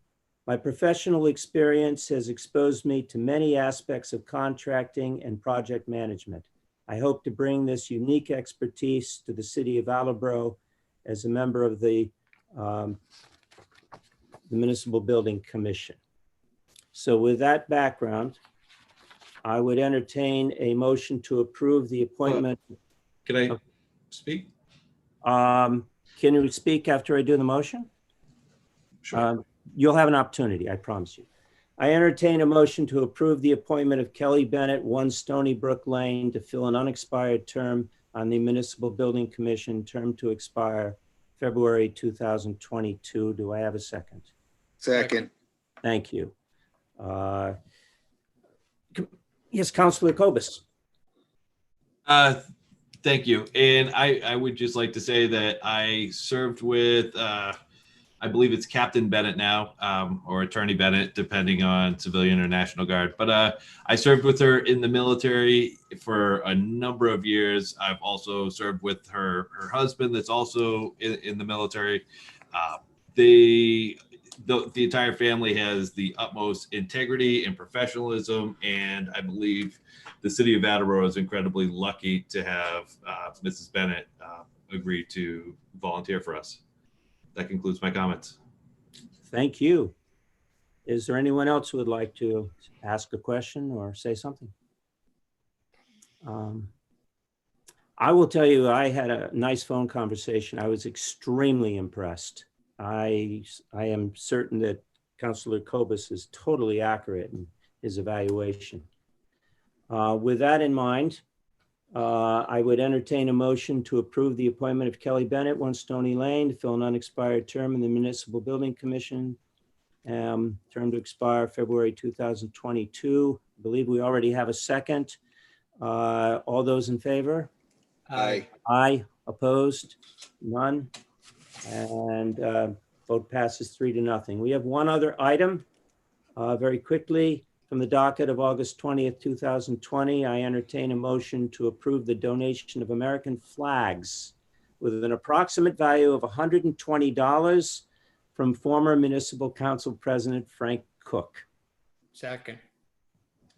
My professional experience has exposed me to many aspects of contracting and project management. I hope to bring this unique expertise to the city of Attleboro as a member of the Municipal Building Commission. So with that background, I would entertain a motion to approve the appointment. Can I speak? Can you speak after I do the motion? Sure. You'll have an opportunity, I promise you. I entertain a motion to approve the appointment of Kelly Bennett, 1 Stony Brook Lane, to fill an unexpired term on the Municipal Building Commission, term to expire February 2022. Do I have a second? Second. Thank you. Yes, Councilor Kobus. Thank you. And I would just like to say that I served with, I believe it's Captain Bennett now, or Attorney Bennett, depending on civilian or National Guard. But I served with her in the military for a number of years. I've also served with her husband that's also in the military. The entire family has the utmost integrity and professionalism, and I believe the city of Attleboro is incredibly lucky to have Mrs. Bennett agree to volunteer for us. That concludes my comments. Thank you. Is there anyone else who would like to ask a question or say something? I will tell you, I had a nice phone conversation. I was extremely impressed. I am certain that Councilor Kobus is totally accurate in his evaluation. With that in mind, I would entertain a motion to approve the appointment of Kelly Bennett, 1 Stony Lane, to fill an unexpired term in the Municipal Building Commission, term to expire February 2022. I believe we already have a second. All those in favor? Aye. Aye. Opposed? None. And vote passes 3-0. We have one other item. Very quickly, from the docket of August 20th, 2020, I entertain a motion to approve the donation of American flags with an approximate value of $120 from former Municipal Council President Frank Cook. Second.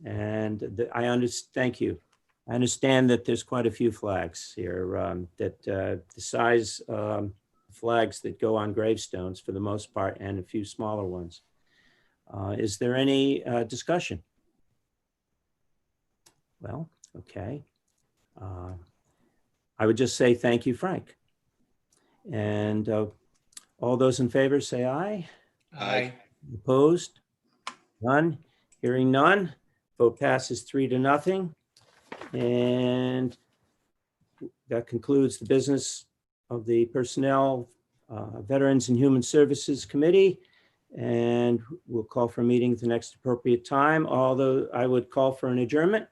And thank you. I understand that there's quite a few flags here, that the size flags that go on gravestones for the most part, and a few smaller ones. Is there any discussion? Well, okay. I would just say thank you, Frank. And all those in favor say aye. Aye. Opposed? None. Hearing none. Vote passes 3-0. And that concludes the business of the Personnel, Veterans and Human Services Committee. And we'll call for a meeting at the next appropriate time. Although I would call for an adjournment.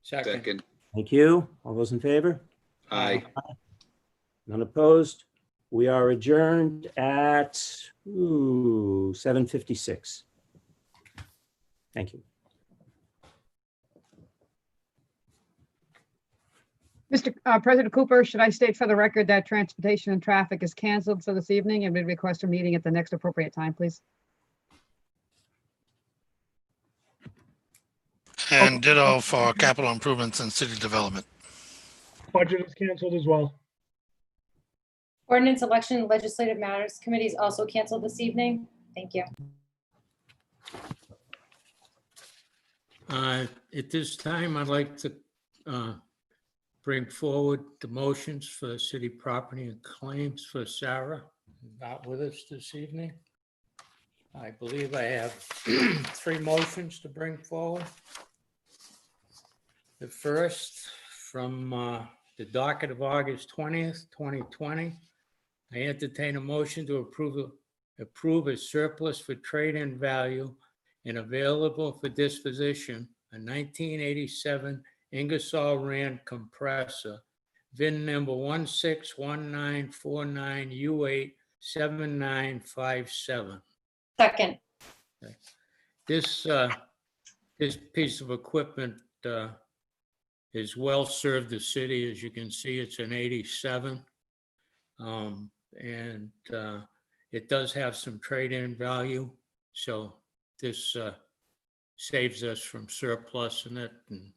Second. Thank you. All those in favor? Aye. None opposed. We are adjourned at 7:56. Thank you. Mr. President Cooper, should I state for the record that transportation and traffic is canceled for this evening and we request a meeting at the next appropriate time, please? And ditto for capital improvements and city development. Budget is canceled as well. Ordinance, Election, and Legislative Matters Committee is also canceled this evening. Thank you. At this time, I'd like to bring forward the motions for city property and claims for Sarah, not with us this evening. I believe I have 3 motions to bring forward. The first, from the docket of August 20th, 2020, I entertain a motion to approve a surplus for trade-in value and available for disposition, a 1987 Ingersoll Rand compressor, VIN number 161949U87957. Second. This piece of equipment has well served the city. As you can see, it's an 87. And it does have some trade-in value. So this saves us from surplusing it and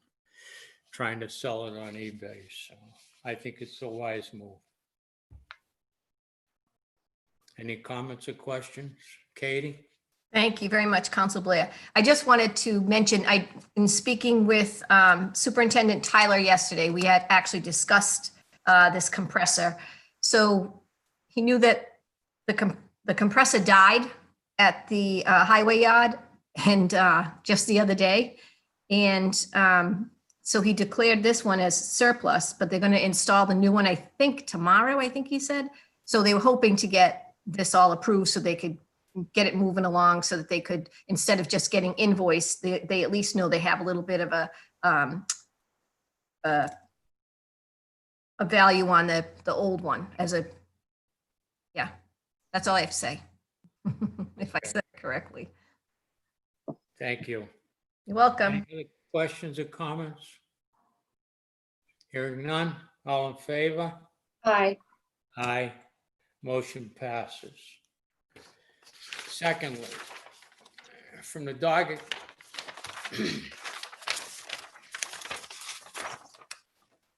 trying to sell it on eBay. So I think it's a wise move. Any comments or questions? Katie? Thank you very much, Council Blair. I just wanted to mention, in speaking with Superintendent Tyler yesterday, we had actually discussed this compressor. So he knew that the compressor died at the highway yard and just the other day. And so he declared this one as surplus, but they're going to install the new one, I think tomorrow, I think he said. So they were hoping to get this all approved so they could get it moving along so that they could, instead of just getting invoiced, they at least know they have a little bit of a value on the old one as a, yeah, that's all I have to say. If I said it correctly. Thank you. You're welcome. Any other questions or comments? Hearing none, all in favor? Aye. Aye. Motion passes. Secondly, from the docket,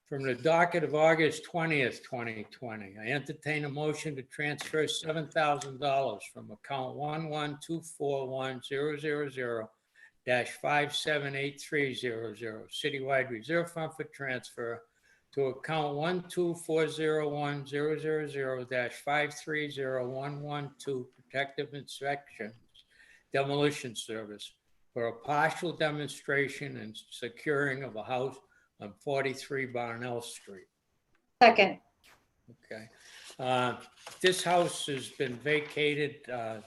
from the docket of August 20th, 2020, I entertain a motion to transfer $7,000 from account 112410000-578300 citywide reserve fund for transfer to account 124010000-530112 protective inspections demolition service for a partial demonstration and securing of a house on 43 Barnell Street. Second. Okay. This house has been vacated. The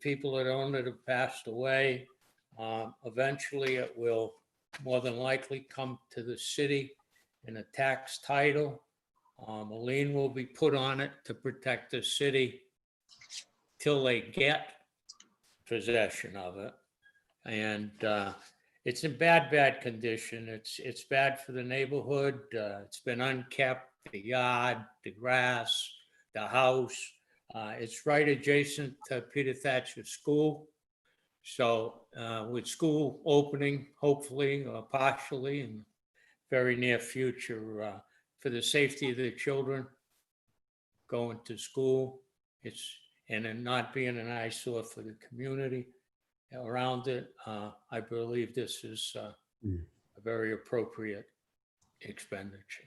people that owned it have passed away. Eventually it will more than likely come to the city in a tax title. A lien will be put on it to protect the city till they get possession of it. And it's in bad condition. It's bad for the neighborhood. It's been unkept, the yard, the grass, the house. It's right adjacent to Peter Thatcher School. So with school opening, hopefully, partially in very near future, for the safety of the children going to school, and it not being an eyesore for the community around it, I believe this is a very appropriate expenditure.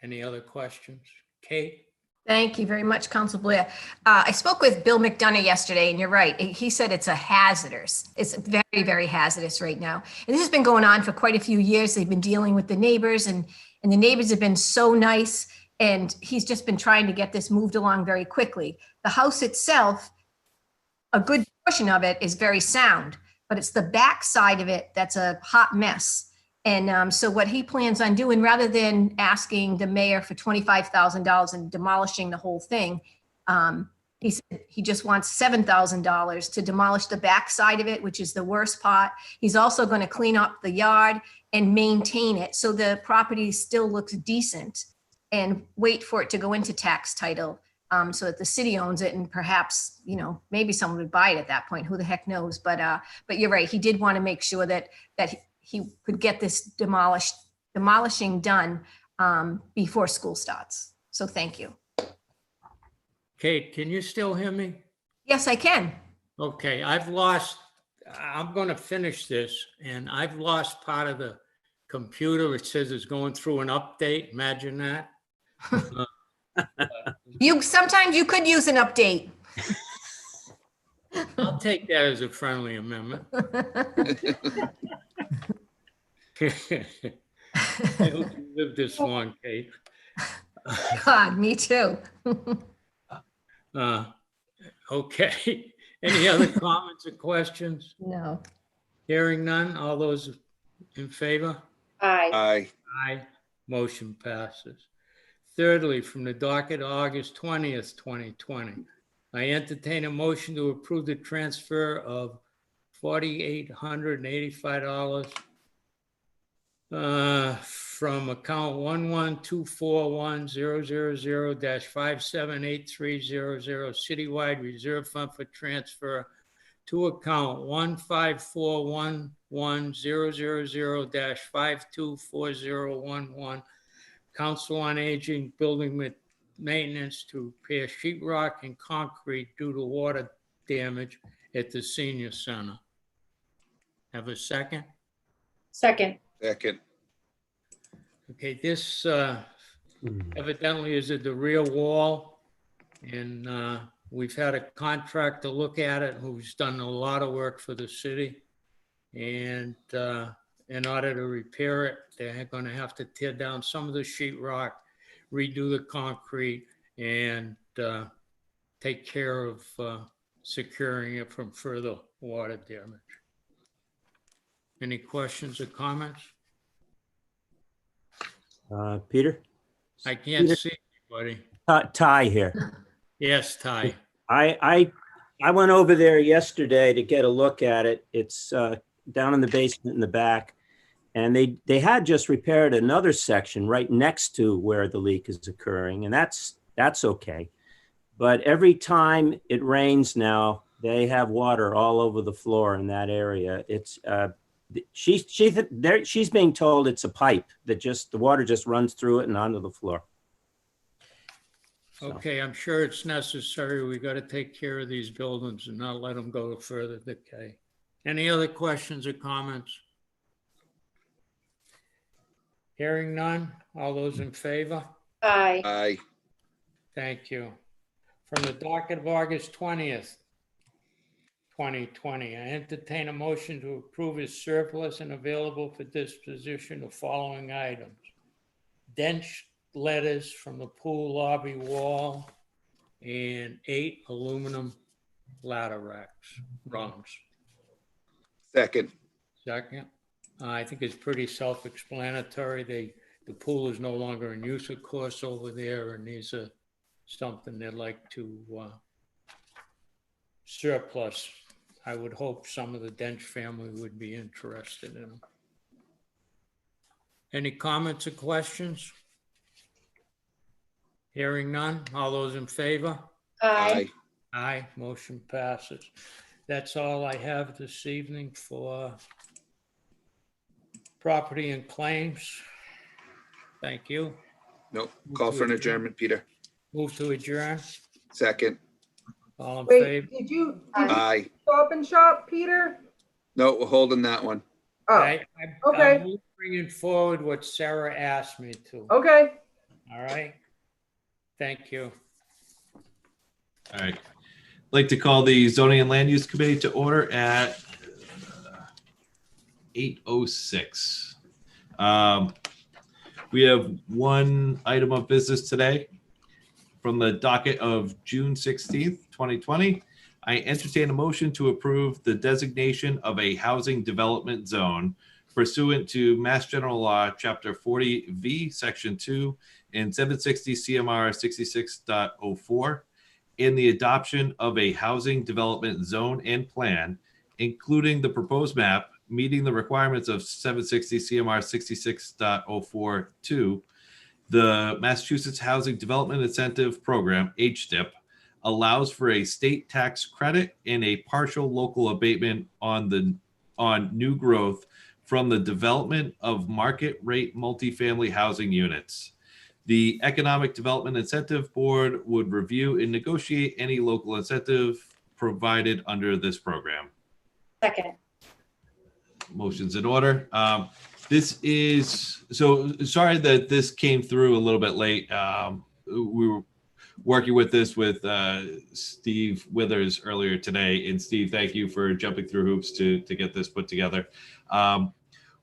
Any other questions? Kate? Thank you very much, Council Blair. I spoke with Bill McDonough yesterday, and you're right. He said it's It's very, very hazardous right now. And this has been going on for quite a few years. They've been dealing with the neighbors, and the neighbors have been so nice. And he's just been trying to get this moved along very quickly. The house itself, a good portion of it is very sound, but it's the back side of it that's a hot mess. And so what he plans on doing, rather than asking the mayor for $25,000 and demolishing the whole thing, he said he just wants $7,000 to demolish the back side of it, which is the worst part. He's also going to clean up the yard and maintain it so the property still looks decent, and wait for it to go into tax title, so that the city owns it, and perhaps, maybe someone would buy it at that point. Who the heck knows? But you're right. He did want to make sure that he could get this demolishing done before school starts. So thank you. Kate, can you still hear me? Yes, I can. Okay, I'm going to finish this, and I've lost part of the computer. It says it's going through an update. Imagine that. Sometimes you could use an update. I'll take that as a friendly amendment. I hope you live this long, Kate. God, me too. Okay. Any other comments or questions? No. Hearing none. All those in favor? Aye. Aye. Aye. Motion passes. Thirdly, from the docket, August 20th, 2020, I entertain a motion to approve the transfer of $4,885 from account 1124100-5783000 citywide reserve fund for transfer to account 1541100-524011 Council on Aging Building Maintenance to repair sheetrock and concrete due to water damage at the senior center. Have a second? Second. Second. Okay, this evidently is at the rear wall, and we've had a contractor look at it who's done a lot of work for the city. And in order to repair it, they're going to have to tear down some of the sheetrock, redo the concrete, and take care of securing it from further water damage. Any questions or comments? Peter? I can't see anybody. Ty here. Yes, Ty. I went over there yesterday to get a look at it. It's down in the basement in the back. And they had just repaired another section right next to where the leak is occurring. And that's okay. But every time it rains now, they have water all over the floor in that area. It's she's being told it's a pipe that the water just runs through it and onto the floor. So. Okay, I'm sure it's necessary. We got to take care of these buildings and not let them go to further decay. Any other questions or comments? Hearing none. All those in favor? Aye. Aye. Thank you. From the docket of August 20th, 2020, I entertain a motion to approve as surplus and available for disposition the following items. Dench letters from the pool lobby wall and 8 aluminum ladder racks, rungs. Second. Second. I think it's pretty self-explanatory. The pool is no longer in use, of course, over there, and these are something they'd like to surplus. I would hope some of the Dench family would be interested in them. Any comments or questions? Hearing none. All those in favor? Aye. Aye. Motion passes. That's all I have this evening for property and claims. Thank you. Nope. Call for an adjournment, Peter. Move to adjourn. Second. All in Wait, favor? did you Aye. Stop and Shop, Peter? No, we're holding that one. Oh, I'm okay. bringing forward what Sarah asked me to. Okay. All right. Thank you. All right. I'd like to call the Zoning and Land Use Committee to order at 8:06. We have one item of business today from the docket of June 16th, 2020. I entertain a motion to approve the designation of a housing development zone pursuant to Mass General Law, Chapter 40V, Section 2, and 760 CMR 66.04, and the adoption of a housing development zone and plan, including the proposed map, meeting the requirements of 760 CMR 66.04.2. The Massachusetts Housing Development Incentive Program, HDIP, allows for a state tax credit and a partial local abatement on new growth from the development of market rate multifamily housing units. The Economic Development Incentive Board would review and negotiate any local incentive provided under this program. Second. Motion's in order. This is, so sorry that this came through a little bit late. We were working with this with Steve Withers earlier today. And Steve, thank you for jumping through hoops to get this put together.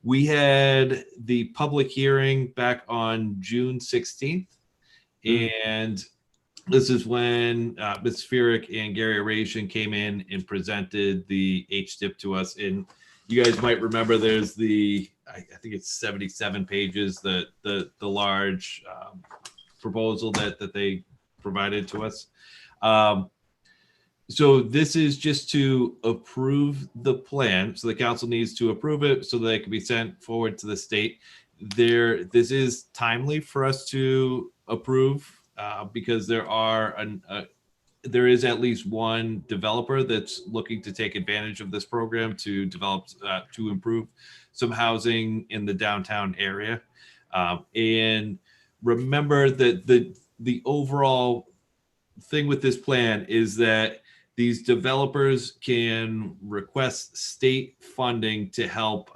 We had the public hearing back on June 16th. And this is when Ms. Spheric and Gary Arasian came in and presented the HDIP to us. And you guys might remember there's the, I think it's 77 pages, the large proposal that they provided to us. So this is just to approve the plan. So the council needs to approve it so that it can be sent forward to the state. This is timely for us to approve because there is at least one developer that's looking to take advantage of this program to develop, to improve some housing in the downtown area. And remember that the overall thing with this plan is that these developers can request state funding to help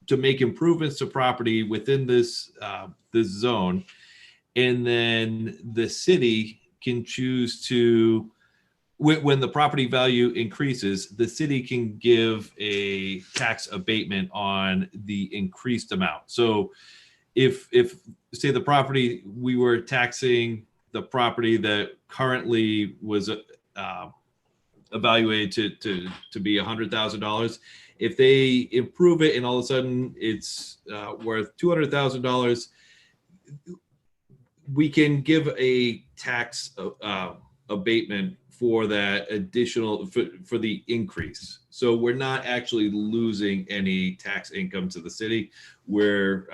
to make improvements to property within this zone, and then the city can choose to, when the property value increases, the city can give a tax abatement on the increased amount. So if say the property, we were taxing the property that currently was evaluated to be $100,000. If they improve it and all of a sudden it's worth $200,000, we can give a tax abatement for that additional, for the increase. So we're not actually losing any tax income to the city. We're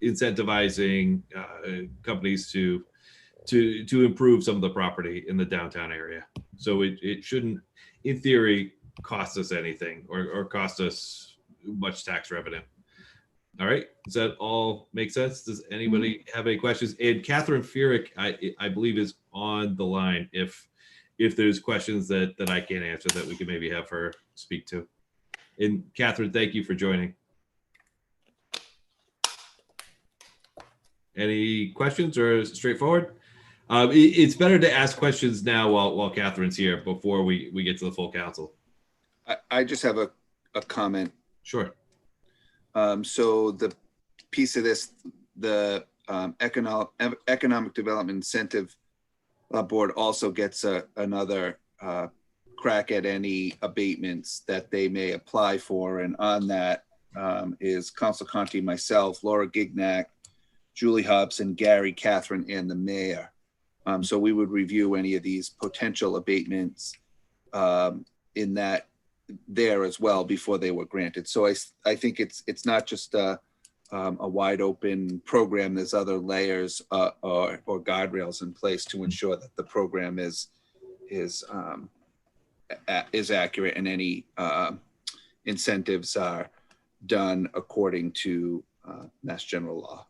incentivizing companies to improve some of the property in the downtown area. So it shouldn't, in theory, cost us anything or cost us much tax revenue. All right, does that all make sense? Does anybody have any questions? And Catherine Furick, I believe, is on the line if there's questions that I can't answer that we can maybe have her speak to. And Catherine, thank you for joining. Any questions or straightforward? It's better to ask questions now while Catherine's here before we get to the full council. I just have a comment. Sure. So the piece of this, the Economic Development Incentive Board also gets another crack at any abatements that they may apply for. And on that is Council Conti, myself, Laura Gignac, Julie Hobson, Gary, Catherine, and the mayor. So we would review any of these potential abatements in that there as well before they were granted. So I think it's not just a wide open program. There's other layers or guardrails in place to ensure that the program is is accurate and any incentives are done according to Mass General Law.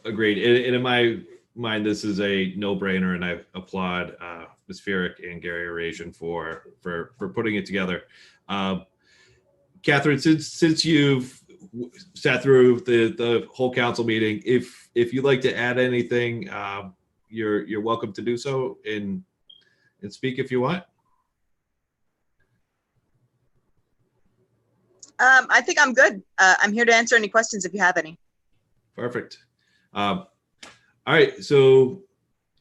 Agreed. And in my mind, this is a no-brainer, and I applaud Ms. Fierick and Gary Arasian for putting it together. Catherine, since you've sat through the whole council meeting, if you'd like to add anything, you're welcome to do so and speak if you want. I think I'm good. I'm here to answer any questions if you have any. Perfect. All right. So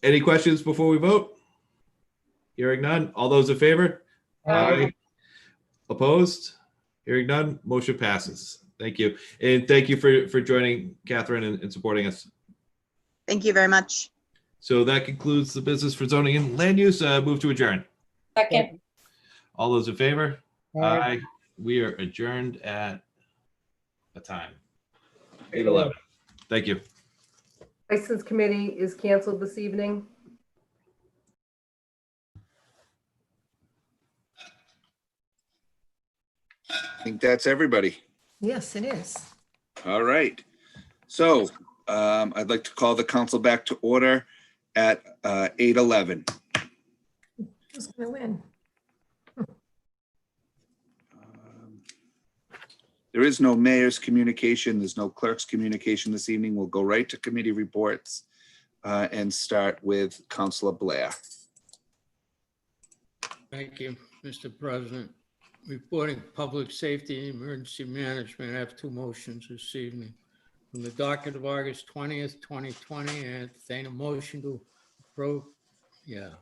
any questions before we vote? Hearing none. All those in favor? Aye. Opposed? Hearing none. Motion passes. Thank you. And thank you for joining, Catherine, and supporting us. Thank you very much. So that concludes the business for zoning and land use. Move to adjourn. Second. All those in favor? Aye. We are adjourned at a time. 8:11. Thank you. License committee is canceled this evening. I think that's everybody. Yes, it is. All right. So I'd like to call the council back to order at 8:11. Who's gonna win? There is no mayor's communication. There's no clerk's communication this evening. We'll go right to committee reports and start with Councilor Blair. Thank you, Mr. President. Reporting public safety and emergency management, I have two motions this evening. From the docket of August 20th, 2020, I entertain a motion to approve. Yeah.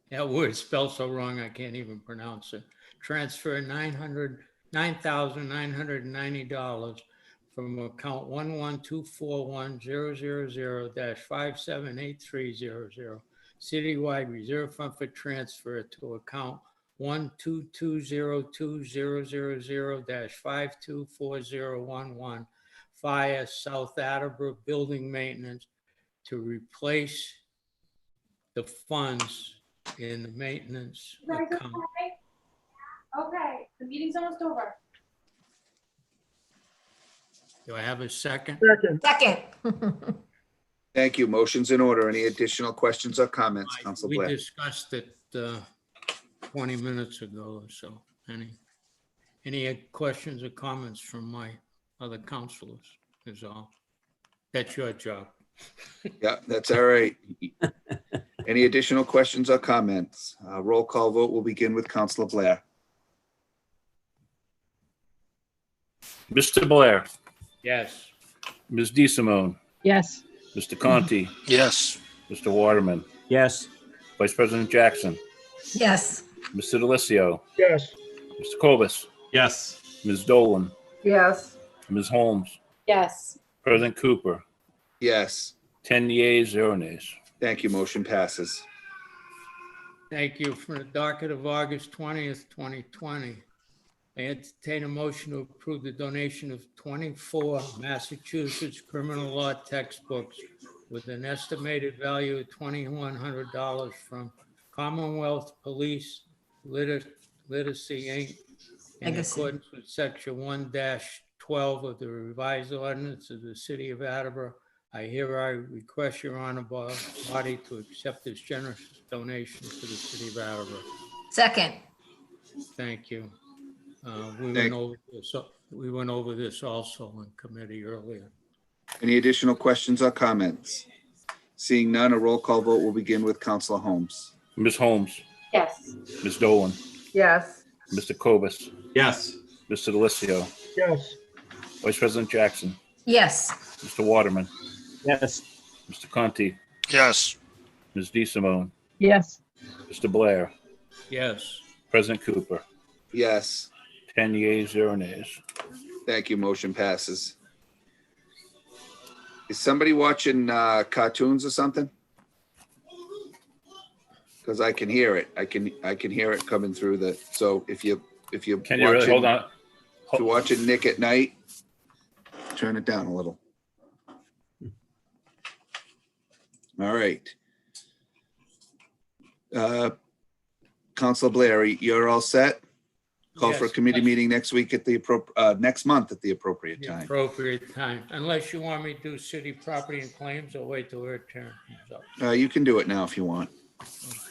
That word spelled so wrong, I can't even pronounce it. Transfer $9,990 from account 11241-000-578300, citywide reserve fund for transfer to account 122020000-524011, fire South Attleboro building maintenance, to replace the funds in the maintenance account. Okay, the meeting's almost over. Do I have a second? Second. Thank you. Motion's in order. Any additional questions or comments, Council We Blair? discussed it 20 minutes ago, so any questions or comments from my other councilors is all. That's your job. Yeah, that's all right. Any additional questions or comments? Roll call vote will begin with Councilor Blair. Mr. Blair, Yes. Ms. DeSimone, Yes. Mr. Conti, Yes. Mr. Waterman, Yes. Vice President Jackson, Yes. Mr. Delissio, Yes. Mr. Cobus, Yes. Ms. Dolan, Yes. Ms. Holmes, Yes. President Cooper, Yes. 10 yeas, 0 nays. Thank you. Motion passes. Thank you. For the docket of August 20th, 2020, I entertain a motion to approve the donation of 24 Massachusetts criminal law textbooks with an estimated value of $2,100 from Commonwealth Police Literacy, Inc. in Legacy. accordance with section 1-12 of the revised ordinance of the city of Attleboro. I hereby request your honor body to accept this generous donation to the city of Attleboro. Second. Thank you. We went over this also in committee earlier. Any additional questions or comments? Seeing none, a roll call vote will begin with Councilor Holmes. Ms. Holmes, Yes. Ms. Dolan, Yes. Mr. Cobus, Yes. Mr. Delissio, Yes. Vice President Jackson, Yes. Mr. Waterman, Yes. Mr. Conti, Yes. Ms. DeSimone, Yes. Mr. Blair, Yes. President Cooper, Yes. 10 yeas, 0 nays. Thank you. Motion passes. Is somebody watching cartoons or something? Because I can hear it. I can hear it coming through the. So if you Can you really, hold on? If you're watching Nick at Night, turn it down a little. All right. Council Blair, you're all set? Call for a Yes, committee meeting next week at the next month at the appropriate the time. appropriate time, unless you want me to do city property and claims, or wait till her turn comes up. You can do it now if you want.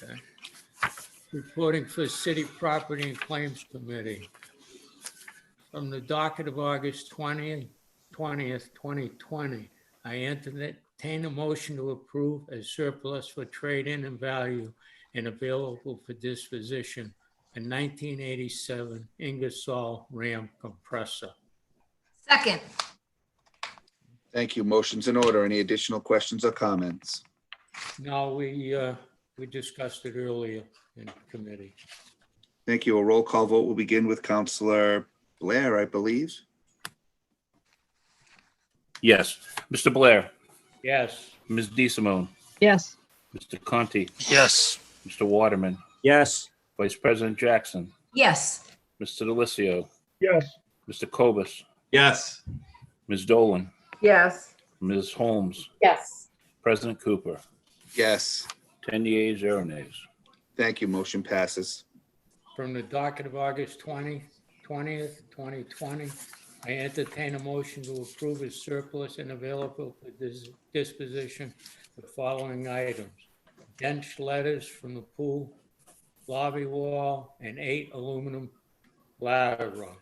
Okay. Reporting for City Property and Claims Committee. From the docket of August 20th, 2020, I entertain a motion to approve as surplus for trade-in and value and available for disposition a 1987 Ingersoll Ram compressor. Second. Thank you. Motion's in order. Any additional questions or comments? No, we discussed it earlier in committee. Thank you. A roll call vote will begin with Councilor Blair, I believe. Yes. Mr. Blair, Yes. Ms. DeSimone, Yes. Mr. Conti, Yes. Mr. Waterman, Yes. Vice President Jackson, Yes. Mr. DeLisio, Yes. Mr. Cobus, Yes. Ms. Dolan, Yes. Ms. Holmes, Yes. President Cooper, Yes. 10 yeas, 0 nays. Thank you. Motion passes. From the docket of August 20th, 2020, I entertain a motion to approve as surplus and available for disposition the following items: bench letters from the pool lobby wall and 8 aluminum ladder rungs.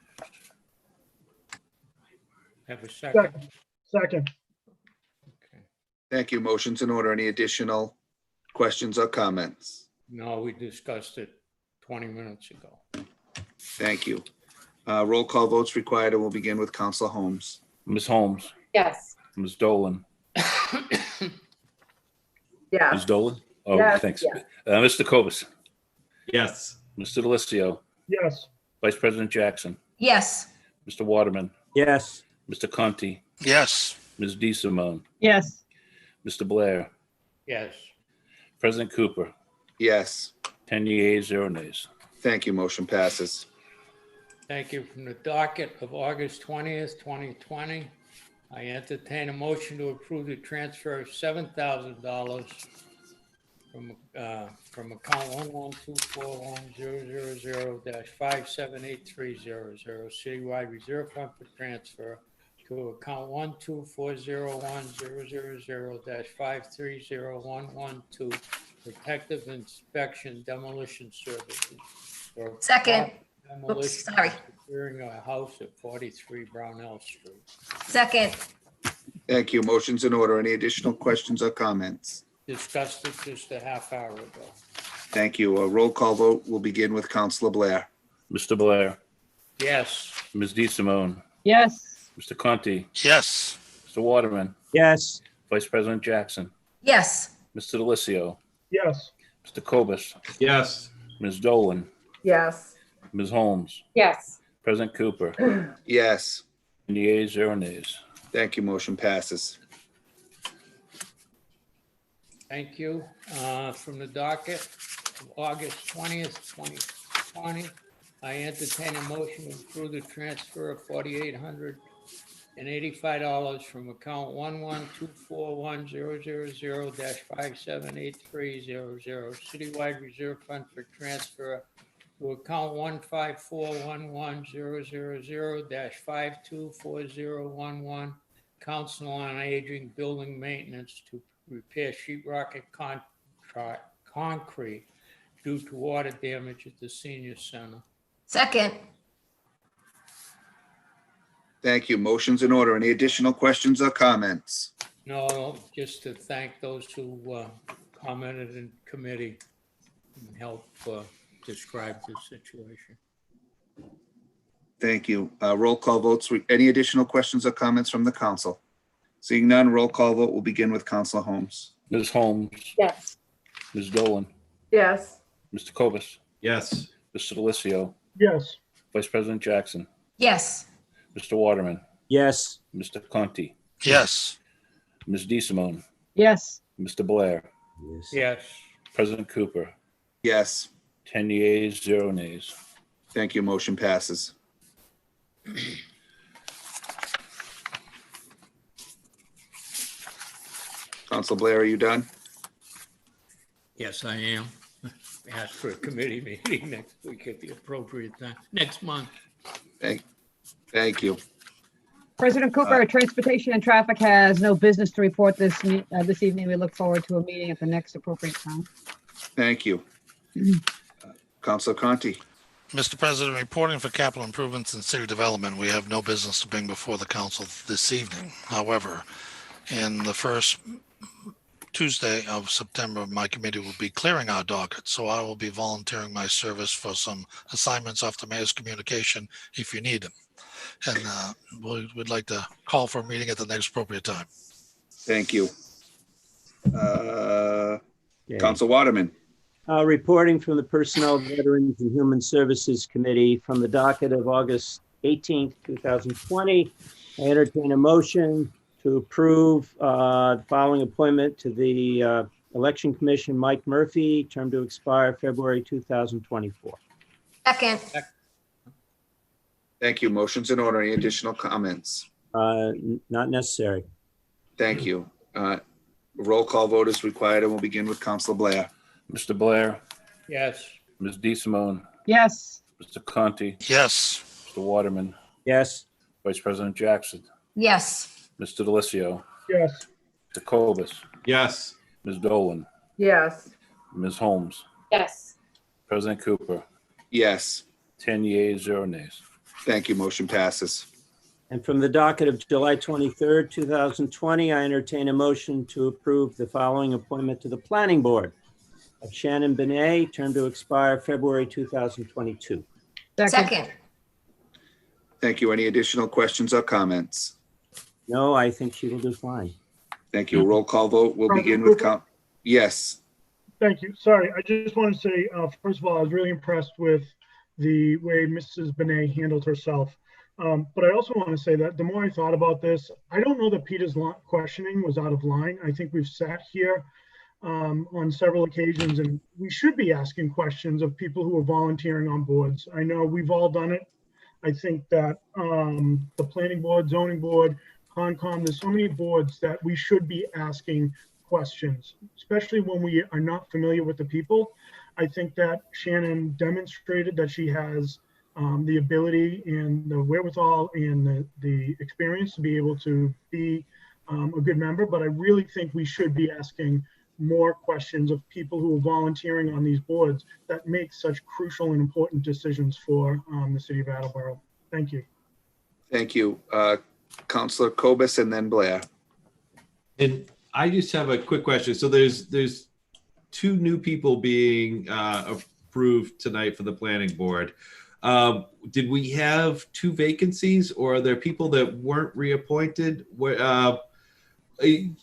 Have a second? Second. Thank you. Motion's in order. Any additional questions or comments? No, we discussed it 20 minutes ago. Thank you. Roll call votes required, and we'll begin with Council Holmes. Ms. Holmes, Yes. Ms. Dolan, Yes. Ms. Dolan? Oh, Yes, thanks. yes. Mr. Cobus, Yes. Mr. DeLisio, Yes. Vice President Jackson, Yes. Mr. Waterman, Yes. Mr. Conti, Yes. Ms. DeSimone, Yes. Mr. Blair, Yes. President Cooper, Yes. 10 yeas, 0 nays. Thank you. Motion passes. Thank you. From the docket of August 20th, 2020, I entertain a motion to approve the transfer of $7,000 from account 1124100057830 citywide reserve fund for transfer to account 124010005301112 protective inspection demolition services. for Second. demolition sorry. securing a house at 43 Brownell Street. Second. Thank you. Motion's in order. Any additional questions or comments? Discussed it just a half hour ago. Thank you. A roll call vote will begin with Councilor Blair. Mr. Blair, Yes. Ms. DeSimone, Yes. Mr. Conti, Yes. Mr. Waterman, Yes. Vice President Jackson, Yes. Mr. DeLisio, Yes. Mr. Cobus, Yes. Ms. Dolan, Yes. Ms. Holmes, Yes. President Cooper, Yes. 10 yeas, 0 nays. Thank you. Motion passes. Thank you. From the docket of August 20th, 2020, I entertain a motion to approve the transfer of $4,885 from account 1124100057830 citywide reserve fund for transfer to account 154110005240111 Council on Aging Building Maintenance to repair sheetrock and concrete due to water damage at the senior center. Second. Thank you. Motion's in order. Any additional questions or comments? No, just to thank those who commented in committee and helped describe the situation. Thank you. Roll call votes. Any additional questions or comments from the council? Seeing none, roll call vote will begin with Councilor Holmes. Ms. Holmes, Yes. Ms. Dolan, Yes. Mr. Cobus, Yes. Mr. DeLisio, Yes. Vice President Jackson, Yes. Mr. Waterman, Yes. Mr. Conti, Yes. Ms. DeSimone, Yes. Mr. Blair, Yes. President Cooper, Yes. 10 yeas, 0 nays. Thank you. Motion passes. Council Blair, are you done? Yes, I am. ask for a committee meeting next week at the appropriate time, next month. Thank you. President Cooper, Transportation and Traffic has no business to report this evening. We look forward to a meeting at the next appropriate time. Thank you. Councilor Conti. Mr. President, reporting for capital improvements and city development, we have no business to bring before the council this evening. However, in the first Tuesday of September, my committee will be clearing our docket, so I will be volunteering my service for some assignments off the mayor's communication if you need them. And we'd like to call for a meeting at the next appropriate time. Thank you. Council Waterman. Reporting from the Personnel, Veterans, and Human Services Committee from the docket of August 18th, 2020. I entertain a motion to approve the following appointment to the Election Commission, Mike Murphy, term to expire February 2024. Second. Thank you. Motion's in order. Any additional comments? Not necessary. Thank you. Roll call vote is required, and we'll begin with Councilor Blair. Mr. Blair, Yes. Ms. DeSimone, Yes. Mr. Conti, Yes. Mr. Waterman, Yes. Vice President Jackson, Yes. Mr. DeLisio, Yes. Mr. Cobus, Yes. Ms. Dolan, Yes. Ms. Holmes, Yes. President Cooper, Yes. 10 yeas, 0 nays. Thank you. Motion passes. And from the docket of July 23rd, 2020, I entertain a motion to approve the following appointment to the Planning Board of Shannon Benet, term to expire February 2022. Second. Thank you. Any additional questions or comments? No, I think she will do fine. Thank you. Roll call vote. We'll begin with Yes. Thank you. Sorry, I just want to say, first of all, I was really impressed with the way Mrs. Benet handled herself. But I also want to say that the more I thought about this, I don't know that Peter's questioning was out of line. I think we've sat here on several occasions, and we should be asking questions of people who are volunteering on boards. I know we've all done it. I think that the planning board, zoning board, Concom, there's so many boards that we should be asking questions, especially when we are not familiar with the people. I think that Shannon demonstrated that she has the ability and the wherewithal and the experience to be able to be a good member, but I really think we should be asking more questions of people who are volunteering on these boards that make such crucial and important decisions for the city of Attleboro. Thank you. Thank you. Councilor Cobus and then Blair. And I just have a quick question. So there's two new people being approved tonight for the planning board. Did we have two vacancies, or are there people that weren't reappointed?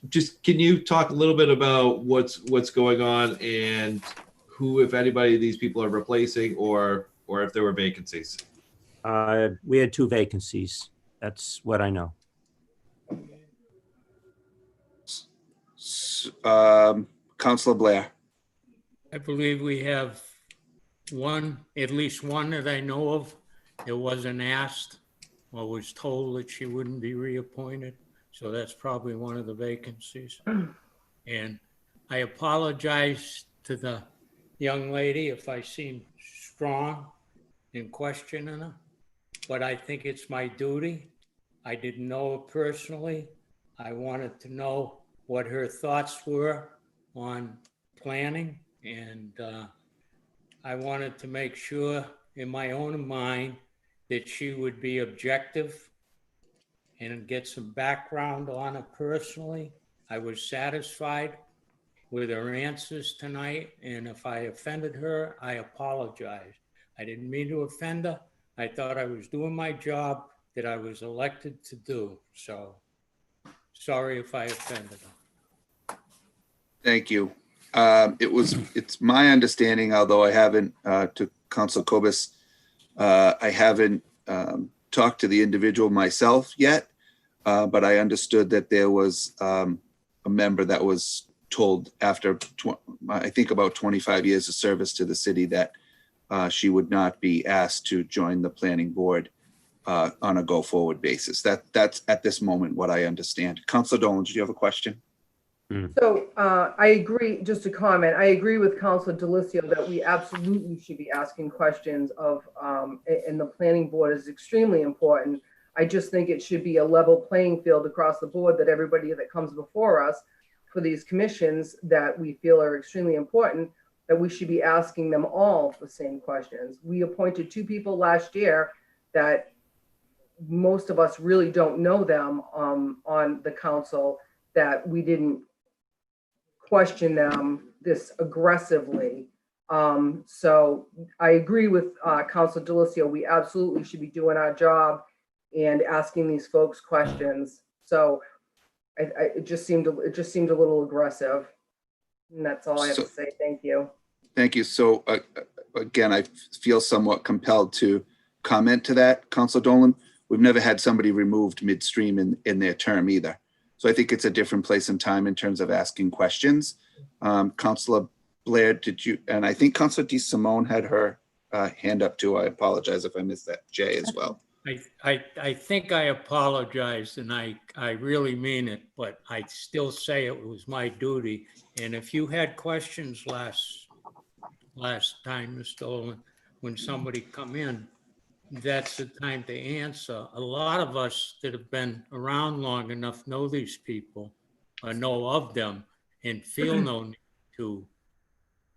Just can you talk a little bit about what's going on and who, if anybody, these people are replacing, or if there were vacancies? We had two vacancies. That's what I know. Councilor Blair. I believe we have at least one that I know of that wasn't asked or was told that she wouldn't be reappointed. So that's probably one of the vacancies. And I apologize to the young lady if I seem strong in questioning her, but I think it's my duty. I didn't know her personally. I wanted to know what her thoughts were on planning, and I wanted to make sure in my own mind that she would be objective and get some background on her personally. I was satisfied with her answers tonight, and if I offended her, I apologize. I didn't mean to offend her. I thought I was doing my job that I was elected to do. So sorry if I offended her. Thank you. It's my understanding, although I haven't, to Councilor Cobus, I haven't talked to the individual myself yet, but I understood that there was a member that was told after, I think about 25 years of service to the city, that she would not be asked to join the planning board on a go-forward basis. That's at this moment what I understand. Councilor Dolan, do you have a question? So I agree, just to comment, I agree with Councilor Delicio that we absolutely should be asking questions of, and the planning board is extremely important. I just think it should be a level playing field across the board, that everybody that comes before us for these commissions that we feel are extremely important, that we should be asking them all the same questions. We appointed 2 people last year that most of us really don't know them on the council, that we didn't question them this aggressively. So I agree with Councilor Delicio. We absolutely should be doing our job and asking these folks questions. So it just seemed a little aggressive. And that's all I have to say. Thank you. Thank you. So again, I feel somewhat compelled to comment to that, Councilor Dolan. We've never had somebody removed midstream in their term either. So I think it's a different place and time in terms of asking questions. Councilor Blair, did you, and I think Councilor DeSimone had her hand up too. I apologize if I missed that. Jay as well. I think I apologize, and I really mean it, but I still say it was my duty. And if you had questions last time, Mr. Dolan, when somebody come in, that's the time to answer. A lot of us that have been around long enough know these people, know of them, and feel no need to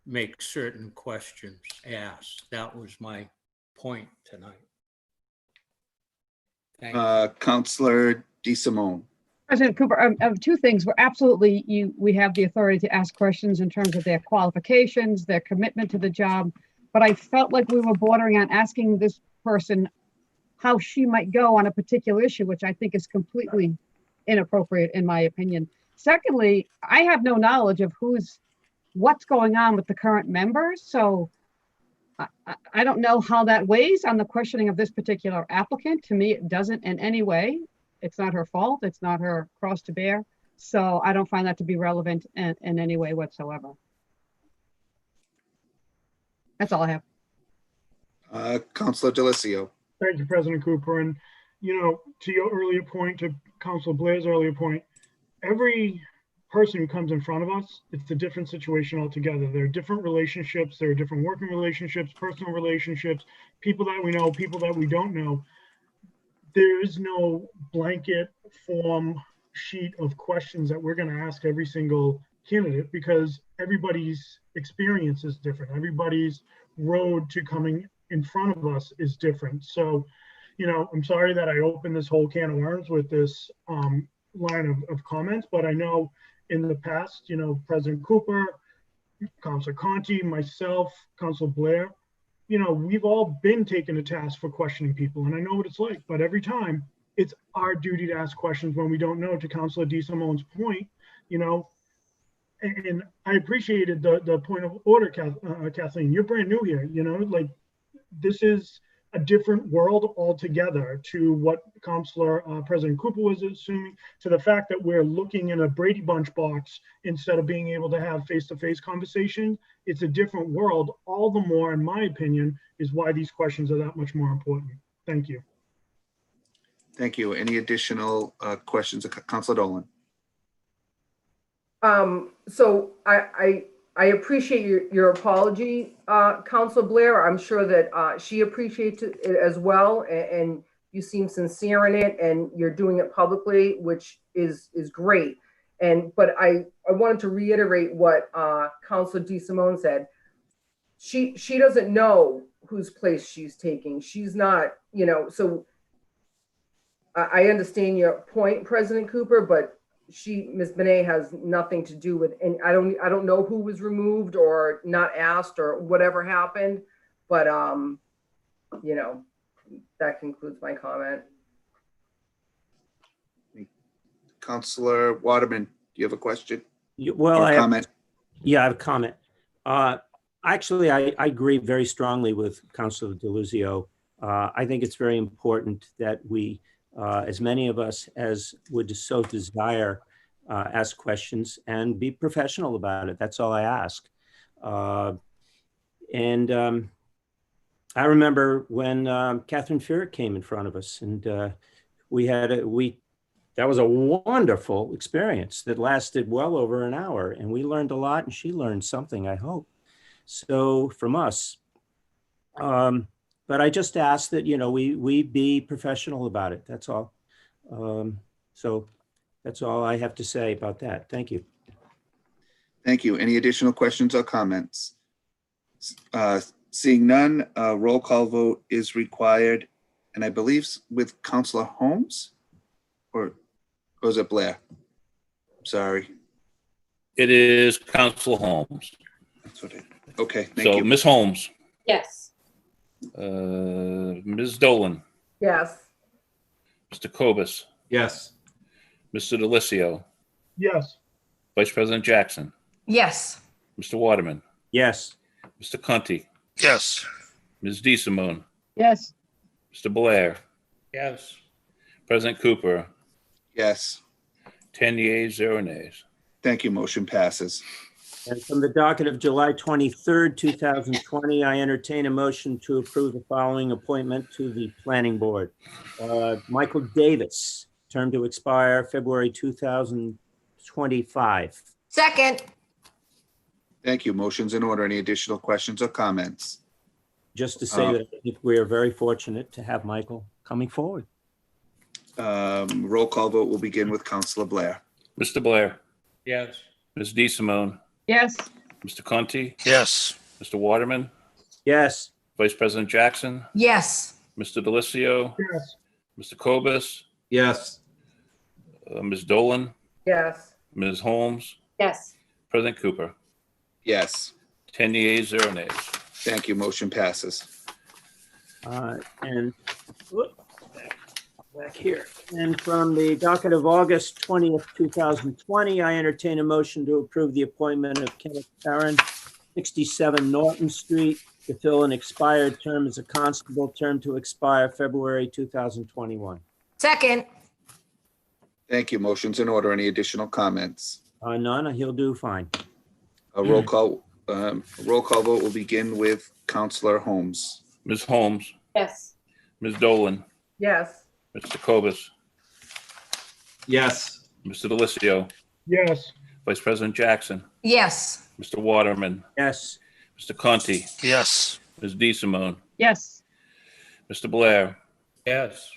make certain questions asked. That was my point tonight. Thank you. Councilor DeSimone. President Cooper, 2 things. We're absolutely, we have the authority to ask questions in terms of their qualifications, their commitment to the job. But I felt like we were bordering on asking this person how she might go on a particular issue, which I think is completely inappropriate in my opinion. Secondly, I have no knowledge of what's going on with the current members. So I don't know how that weighs on the questioning of this particular applicant. To me, it doesn't in any way. It's not her fault. It's not her cross to bear. So I don't find that to be relevant in any way whatsoever. That's all I have. Councilor Delicio. Thank you, President Cooper. And, to your earlier point, to Councilor Blair's earlier point, every person who comes in front of us, it's a different situation altogether. There are different relationships. There are different working relationships, personal relationships, people that we know, people that we don't know. There is no blanket form sheet of questions that we're going to ask every single candidate, because everybody's experience is different. Everybody's road to coming in front of us is different. So, I'm sorry that I opened this whole can of worms with this line of comments, but I know in the past, President Cooper, Councilor Conti, myself, Councilor Blair, we've all been taken to task for questioning people, and I know what it's like. But every time, it's our duty to ask questions when we don't know. To Councilor DeSimone's point, and I appreciated the point of order, Kathleen. You're brand new here. This is a different world altogether to what Councilor President Cooper was assuming, to the fact that we're looking in a Brady Bunch box instead of being able to have face-to-face conversations. It's a different world. All the more, in my opinion, is why these questions are that much more important. Thank you. Thank you. Any additional questions, Councilor Dolan? So I appreciate your apology, Councilor Blair. I'm sure that she appreciates it as well, and you seem sincere in it, and you're doing it publicly, which is great. But I wanted to reiterate what Councilor DeSimone said. She doesn't know whose place she's taking. She's not, so I understand your point, President Cooper, but Ms. Benet has nothing to do with, and I don't know who was removed or not asked or whatever happened, but that concludes my comment. Councilor Waterman, do you have a question? Well, I have a comment. Actually, I agree very strongly with Councilor Deluzio. I think it's very important that we, as many of us as would so desire, ask questions and be professional about it. That's all I ask. I remember when Catherine Furyk came in front of us, and that was a wonderful experience that lasted well over an hour, and we learned a lot, and she learned something, I hope. So from us, but I just ask that, we be professional about it. That's all. So that's all I have to say about that. Thank you. Thank you. Any additional questions or comments? Seeing none, a roll call vote is required. And I believe with Counselor Holmes, or was it Blair? Sorry. It is Council Holmes. That's what okay, thank So you. Ms. Holmes, Yes. Ms. Dolan, Yes. Mr. Cobus, Yes. Mr. DeLisio, Yes. Vice President Jackson, Yes. Mr. Waterman, Yes. Mr. Conti, Yes. Ms. DeSimone, Yes. Mr. Blair, Yes. President Cooper, Yes. 10 yeas, 0 nays. Thank you. Motion passes. And from the docket of July 23rd, 2020, I entertain a motion to approve the following appointment to the planning board. Michael Davis, term to expire February 2025. Second. Thank you. Motion's in order. Any additional questions or comments? Just to say that I think we are very fortunate to have Michael coming forward. Roll call vote will begin with Counselor Blair. Mr. Blair, Yes. Ms. DeSimone, Yes. Mr. Conti, Yes. Mr. Waterman, Yes. Vice President Jackson, Yes. Mr. DeLisio, Yes. Mr. Cobus, Yes. Ms. Dolan, Yes. Ms. Holmes, Yes. President Cooper, Yes. 10 yeas, 0 nays. Thank you. Motion passes. And whoop, back here. And from the docket of August 20th, 2020, I entertain a motion to approve the appointment of Kenneth Perrin, 67 Norton Street, to fill an expired term as a constable, term to expire February 2021. Second. Thank you. Motion's in order. Any additional comments? None, he'll do fine. A roll call vote will begin with Counselor Holmes. Ms. Holmes, Yes. Ms. Dolan, Yes. Mr. Cobus, Yes. Mr. DeLisio, Yes. Vice President Jackson, Yes. Mr. Waterman, Yes. Mr. Conti, Yes. Ms. DeSimone, Yes. Mr. Blair, Yes.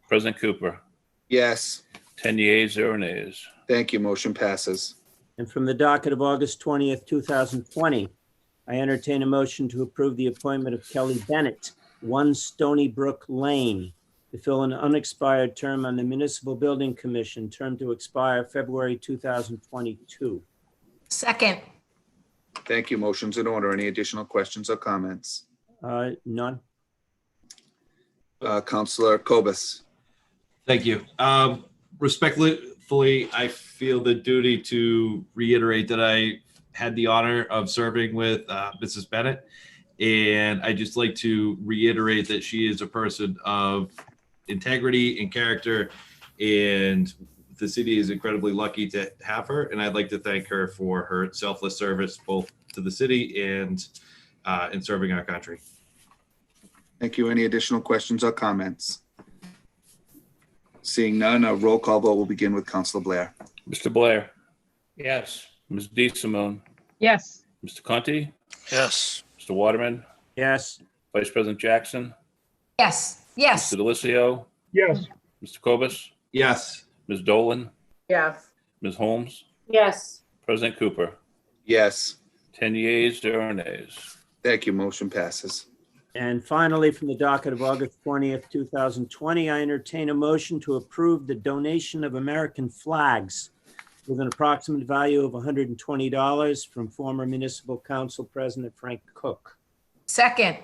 President Cooper, Yes. 10 yeas, 0 nays. Thank you. Motion passes. And from the docket of August 20th, 2020, I entertain a motion to approve the appointment of Kelly Bennett, 1 Stony Brook Lane, to fill an unexpired term on the Municipal Building Commission, term to expire February 2022. Second. Thank you. Motion's in order. Any additional questions or comments? None. Counselor Cobus. Thank you. Respectfully, I feel the duty to reiterate that I had the honor of serving with Mrs. Bennett. And I just like to reiterate that she is a person of integrity and character, and the city is incredibly lucky to have her. And I'd like to thank her for her selfless service, both to the city and in serving our country. Thank you. Any additional questions or comments? Seeing none, a roll call vote will begin with Counselor Blair. Mr. Blair, Yes. Ms. DeSimone, Yes. Mr. Conti, Yes. Mr. Waterman, Yes. Vice President Jackson, Yes. Yes. Mr. DeLisio, Yes. Mr. Cobus, Yes. Ms. Dolan, Yes. Ms. Holmes, Yes. President Cooper, Yes. 10 yeas, 0 nays. Thank you. Motion passes. And finally, from the docket of August 20th, 2020, I entertain a motion to approve the donation of American flags with an approximate value of $120 from former Municipal Council President Frank Cook. Second.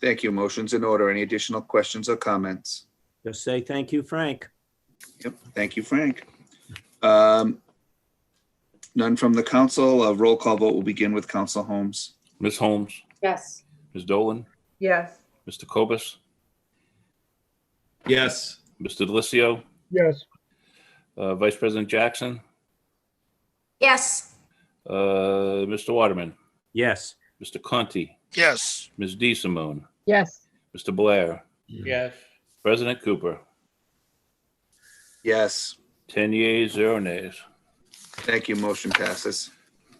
Thank you. Motion's in order. Any additional questions or comments? Just say thank you, Frank. Yep. Thank you, Frank. None from the council. A roll call vote will begin with Counselor Holmes. Ms. Holmes, Yes. Ms. Dolan, Yes. Mr. Cobus, Yes. Mr. DeLisio, Yes. Vice President Jackson, Yes. Mr. Waterman, Yes. Mr. Conti, Yes. Ms. DeSimone, Yes. Mr. Blair, Yes. President Cooper, Yes. 10 yeas, 0 nays. Thank you. Motion passes.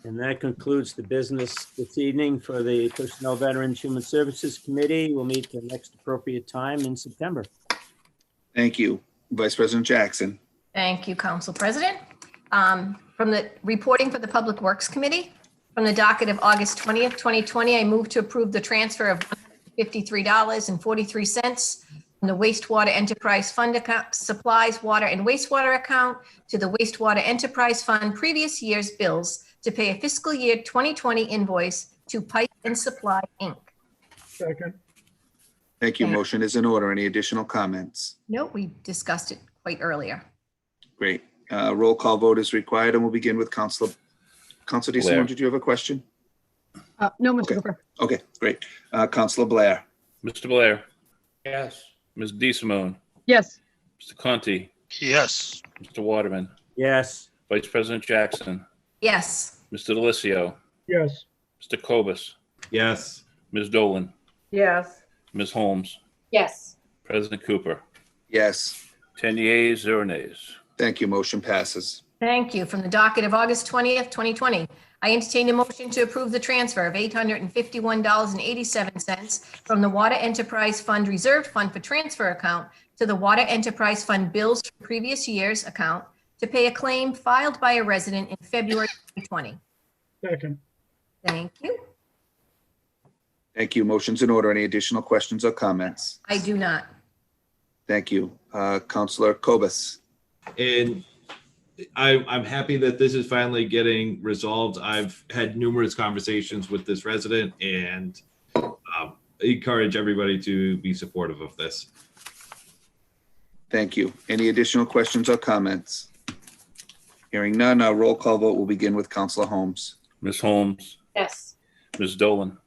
And that concludes the business this evening for the Personnel Veterans Human Services Committee. We'll meet the next appropriate time in September. Thank you. Vice President Jackson. Thank you, Council President. From the reporting for the Public Works Committee, from the docket of August 20th, 2020, I move to approve the transfer of $53.43 from the wastewater enterprise fund account, supplies, water and wastewater account to the wastewater enterprise fund previous year's bills to pay a fiscal year 2020 invoice to Pipe and Supply, Inc. Second. Thank you. Thank you. Motion is in order. Any additional comments? No, we discussed it quite earlier. Great. Roll call vote is required, and we'll begin with Council Blair. DeSimone. Did you have a question? No, Mr. Okay. Cooper. Okay, great. Councilor Blair. Mr. Blair, Yes. Ms. DeSimone, Yes. Mr. Conti, Yes. Mr. Waterman, Yes. Vice President Jackson, Yes. Mr. Delicio, Yes. Mr. Cobus, Yes. Ms. Dolan, Yes. Ms. Holmes, Yes. President Cooper. Yes. 10 yeas, 0 nays. Thank you. Motion passes. Thank you. From the docket of August 20th, 2020, I entertain a motion to approve the transfer of $851.87 from the Water Enterprise Fund Reserved Fund for Transfer account to the Water Enterprise Fund bills from previous year's account to pay a claim filed by a resident in February 2020. Second. Thank you. Thank you. Motion's in order. Any additional questions or comments? I do not. Thank you. Councilor Cobus. And I'm happy that this is finally getting resolved. I've had numerous conversations with this resident and encourage everybody to be supportive of this. Thank you. Any additional questions or comments? Hearing none, our roll call vote will begin with Councilor Holmes. Ms. Holmes, Yes. Ms. Dolan,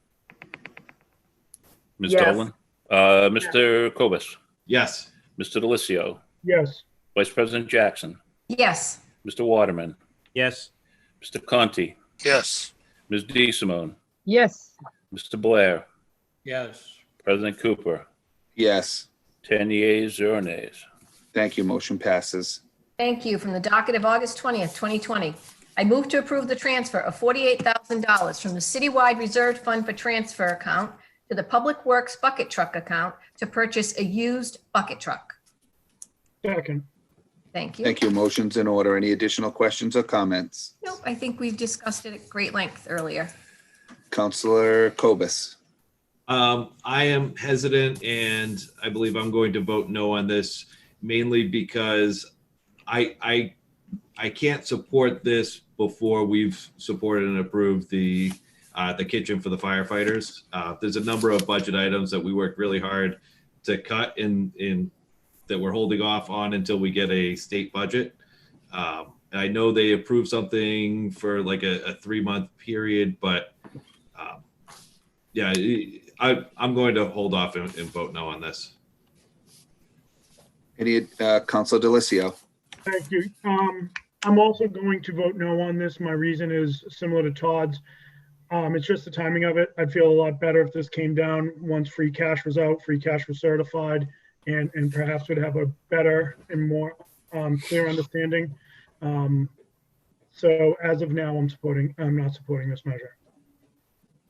Ms. Yes. Dolan, Mr. Cobus, Yes. Mr. Delicio, Yes. Vice President Jackson, Yes. Mr. Waterman, Yes. Mr. Conti, Yes. Ms. DeSimone, Yes. Mr. Blair, Yes. President Cooper. Yes. 10 yeas, 0 nays. Thank you. Motion passes. Thank you. From the docket of August 20th, 2020, I move to approve the transfer of $48,000 from the citywide reserved fund for transfer account to the Public Works bucket truck account to purchase a used bucket truck. Second. Thank you. Thank you. Motion's in order. Any additional questions or comments? Nope, I think we've discussed it at great length earlier. Councilor Cobus. I am hesitant, and I believe I'm going to vote no on this, mainly because I can't support this before we've supported and approved the kitchen for the firefighters. There's a number of budget items that we worked really hard to cut in that we're holding off on until we get a state budget. I know they approved something for like a 3-month period, but yeah, I'm going to hold off and vote no on this. Any Councilor Delicio. Thank you. I'm also going to vote no on this. My reason is similar to Todd's. It's just the timing of it. I'd feel a lot better if this came down once free cash was out, free cash was certified, and perhaps would have a better and more clear understanding. So as of now, I'm not supporting this measure.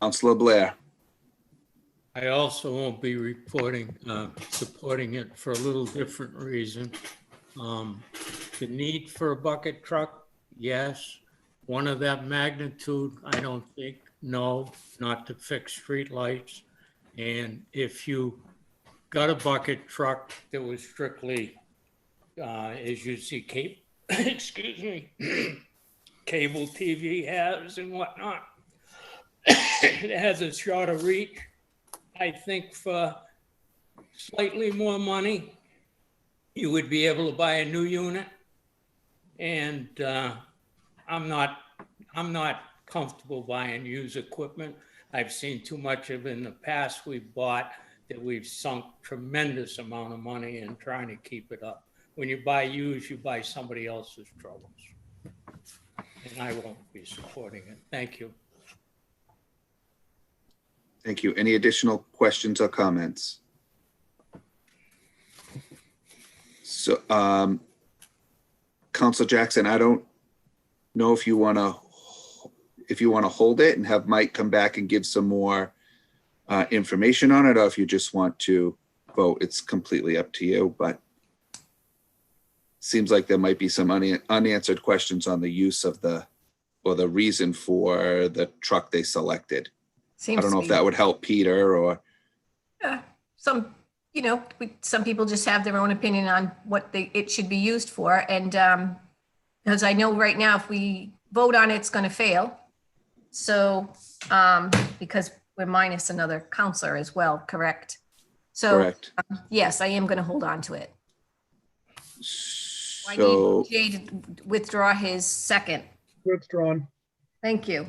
Councilor Blair. I also won't be supporting it for a little different reason. The need for a bucket truck, yes. One of that magnitude, I don't think, no, not to fix street lights. And if you got a bucket truck that was strictly, as you see, excuse me, cable TV has and whatnot, it has a shorter reach. I think for slightly more money, you would be able to buy a new unit. And I'm not comfortable buying used equipment. I've seen too much of it in the past we've bought that we've sunk tremendous amount of money in trying to keep it up. When you buy used, you buy somebody else's troubles. And I won't be supporting it. Thank you. Thank you. Any additional questions or comments? So, Council Jackson, I don't know if you want to hold it and have Mike come back and give some more information on it, or if you just want to vote. It's completely up to you, but seems like there might be some unanswered questions on the use of or the reason for the truck they selected. I don't know if that would help Peter or. Some people just have their own opinion on what it should be used for. And because I know right now, if we vote on it, it's going to fail. So because we're minus another counselor as well, correct? So Correct. Yes, I am going to hold on to it. I So need Jay to withdraw his second. Withdrawn. Thank you.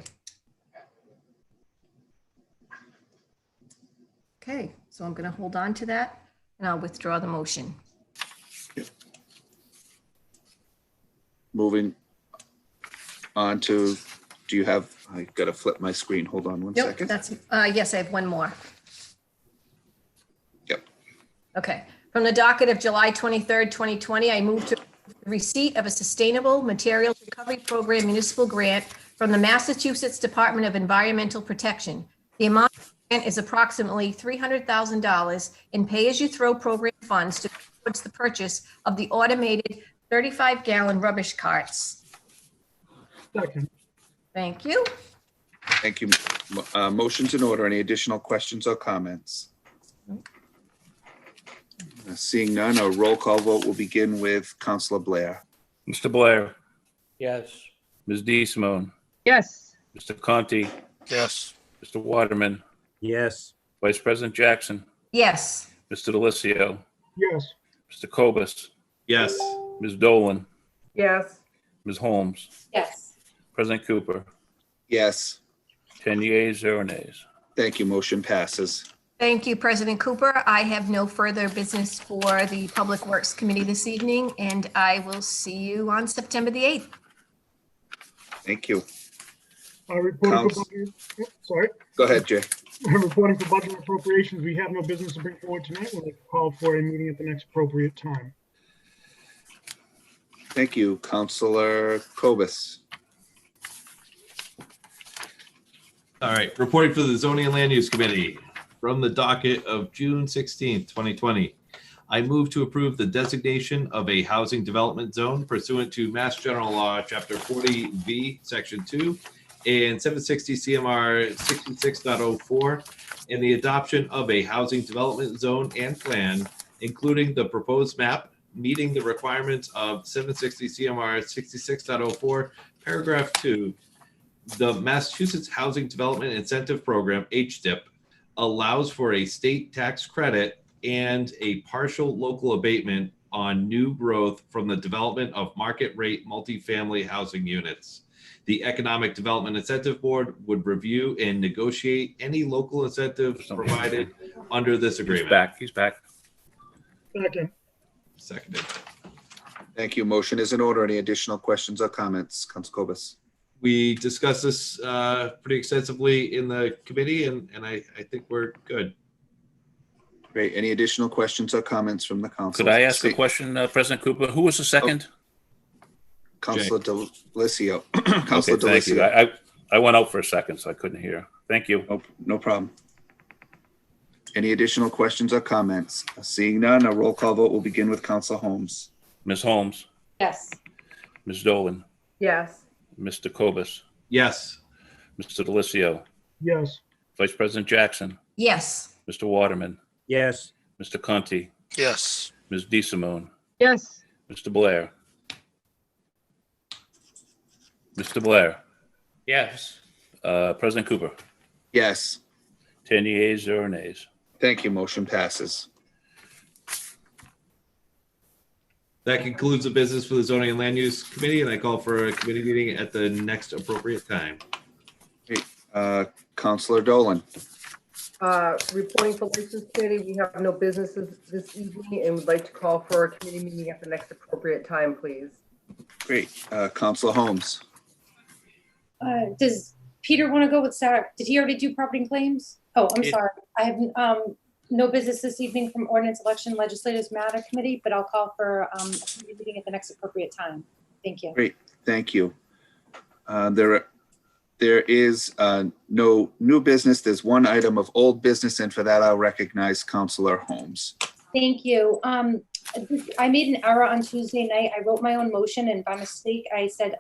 Okay, so I'm going to hold on to that and I'll withdraw the motion. moving on to, do you have, I got to flip my screen. Hold on one Nope, second. that's, yes, I have one more. Yep. Okay, from the docket of July 23rd, 2020, I move to receipt of a Sustainable Materials Recovery Program municipal grant from the Massachusetts Department of Environmental Protection. The amount of the grant is approximately $300,000 in pay-as-you-throw program funds towards the purchase of the automated 35-gallon rubbish carts. Second. Thank you. Thank you. Motion's in order. Any additional questions or comments? Seeing none, a roll call vote will begin with Councilor Blair. Mr. Blair, Yes. Ms. DeSimone, Yes. Mr. Conti, Yes. Mr. Waterman, Yes. Vice President Jackson, Yes. Mr. Delicio, Yes. Mr. Cobus, Yes. Ms. Dolan, Yes. Ms. Holmes, Yes. President Cooper, Yes. 10 yeas, 0 nays. Thank you. Motion passes. Thank you, President Cooper. I have no further business for the Public Works Committee this evening, and I will see you on September the 8th. Thank you. Reporting for budget. Sorry. Go ahead, Jay. Reporting for budget appropriations. We have no business to bring forward tonight. We'll call for a meeting at the next appropriate time. Thank you, Councilor Cobus. All right, reporting for the Zoning and Land Use Committee from the docket of June 16th, 2020. I move to approve the designation of a housing development zone pursuant to Mass General Law, Chapter 40V, Section 2, and 760 CMR 66.04, and the adoption of a housing development zone and plan, including the proposed map, meeting the requirements of 760 CMR 66.04, paragraph 2. The Massachusetts Housing Development Incentive Program, HDIP, allows for a state tax credit and a partial local abatement on new growth from the development of market rate multifamily housing units. The Economic Development Incentive Board would review and negotiate any local incentives provided under this agreement. He's back. Second. Seconded. Thank you. Motion is in order. Any additional questions or comments? Council Cobus. We discussed this pretty extensively in the committee, and I think we're good. Great. Any additional questions or comments from the council? Could I ask a question, President Cooper? Who was the second? Councilor Delicio. Okay, Councilor thank you. Delicio. I went out for a second, so I couldn't hear. Thank you. No problem. Any additional questions or comments? Seeing none, a roll call vote will begin with Councilor Holmes. Ms. Holmes, Yes. Ms. Dolan, Yes. Mr. Cobus, Yes. Mr. Delicio, Yes. Vice President Jackson, Yes. Mr. Waterman, Yes. Mr. Conti, Yes. Ms. DeSimone, Yes. Mr. Blair. Mr. Blair, Yes. President Cooper, Yes. 10 yeas, 0 nays. Thank you. Motion passes. That concludes the business for the Zoning and Land Use Committee, and I call for a committee meeting at the next appropriate time. Great. Councilor Dolan. Reporting for License Committee, we have no businesses this evening and would like to call for a committee meeting at the next appropriate time, please. Great. Councilor Holmes. Does Peter want to go with Sarah? Did he already do property and claims? Oh, I'm sorry. I have no business this evening from Ordinance, Election, Legislators Matter Committee, but I'll call for a committee meeting at the next appropriate time. Thank you. Great, thank you. There is no new business. There's one item of old business, and for that, I'll recognize Counselor Holmes. Thank you. I made an error on Tuesday night. I wrote my own motion, and by mistake, I said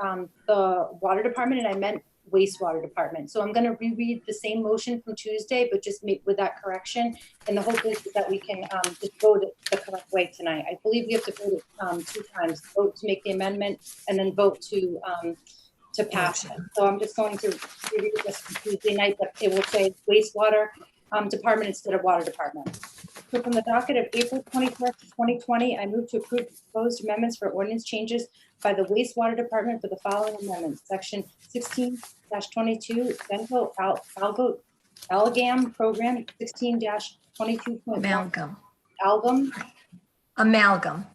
the water department, and I meant wastewater department. So I'm going to reread the same motion from Tuesday, but just make with that correction. And the hope is that we can just vote it the correct way tonight. I believe we have to vote it 2 times: vote to make the amendment, and then vote to pass it. So I'm just going to reread this from Tuesday night, that it will say wastewater department instead of water department. So from the docket of April 21st, 2020, I move to approve proposed amendments for ordinance changes by the wastewater department for the following amendments: Section 16-22, dental algam program, 16-22.1. Amalgam.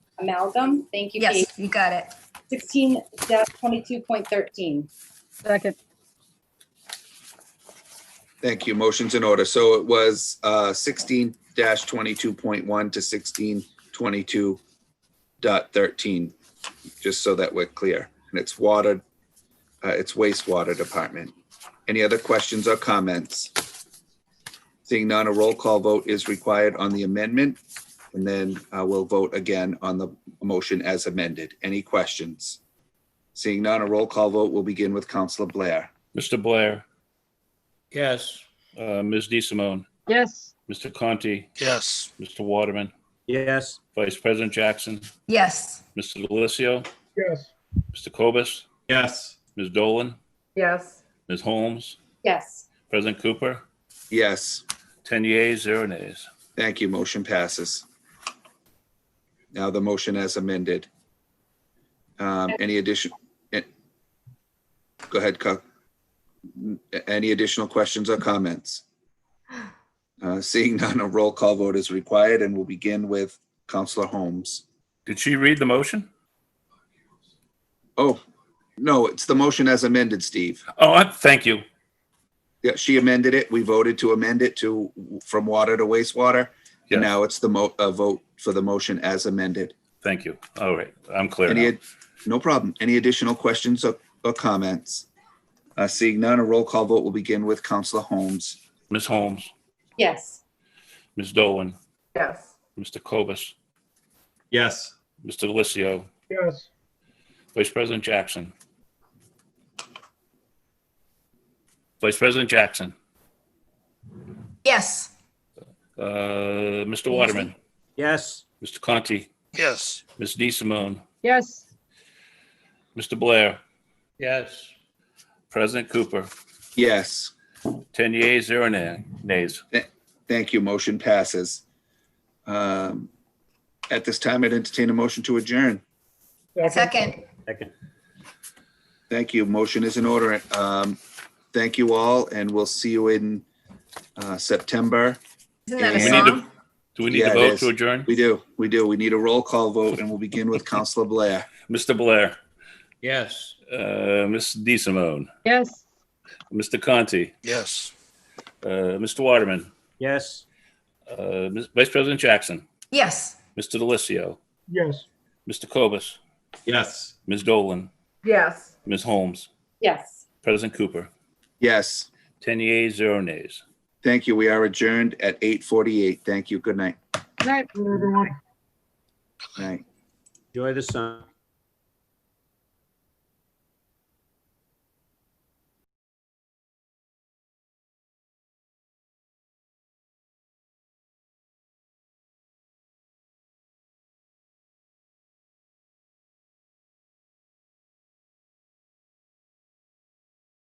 Thank you, Kate. Yes, you got it. 16-22.13. Second. Thank you. Motion's in order. So it was 16-22.1 to 16-22.13, just so that we're clear. And it's wastewater department. Any other questions or comments? Seeing none, a roll call vote is required on the amendment, and then we'll vote again on the motion as amended. Any questions? Seeing none, a roll call vote will begin with Councilor Blair. Mr. Blair, Yes. Ms. DeSimone, Yes. Mr. Conti, Yes. Mr. Waterman, Yes. Vice President Jackson, Yes. Mr. Delissio, Yes. Mr. Cobus, Yes. Ms. Dolan, Yes. Ms. Holmes, Yes. President Cooper, Yes, 10 yeas, 0 nays. thank you. Motion passes. Now the motion as amended. Any addition? Go ahead, Cook. Any additional questions or comments? Seeing none, a roll call vote is required, and we'll begin with Councilor Holmes. Did she read the motion? Oh, no, it's the motion as amended, Steve. Oh, thank you. Yeah, she amended it. We voted to amend it from water to wastewater. Yes. And now it's the vote for the motion as amended. Thank you. All right, I'm clear now. No problem. Any additional questions or comments? Seeing none, a roll call vote will begin with Councilor Holmes. Ms. Holmes, Yes. Ms. Dolan, Yes. Mr. Cobus, Yes. Mr. Delissio, Yes. Vice President Jackson. Vice President Jackson, Yes. Mr. Waterman, Yes. Mr. Conti, Yes. Ms. DeSimone, Yes. Mr. Blair, Yes. President Cooper, Yes. 10 yeas, 0 nays. Thank you. Motion passes. At this time, I'd entertain a motion to adjourn. Second. Second. Thank you. Motion is in order. Thank you all, and we'll see you in September. Isn't that a And- song? Do we need Yeah, to it vote is. to adjourn? We do. We need a roll call vote, and we'll begin with Councilor Blair. Mr. Blair, Yes. Ms. DeSimone, Yes. Mr. Conti, Yes. Mr. Waterman, Yes. Vice President Jackson, Yes. Mr. Delissio, Yes. Mr. Cobus, Yes. Ms. Dolan, Yes. Ms. Holmes, Yes. President Cooper, Yes. 10 yeas, 0 nays. Thank you. We are adjourned at 8:48. Thank you. Good night. Good night. Everyone. Night. Enjoy the sun.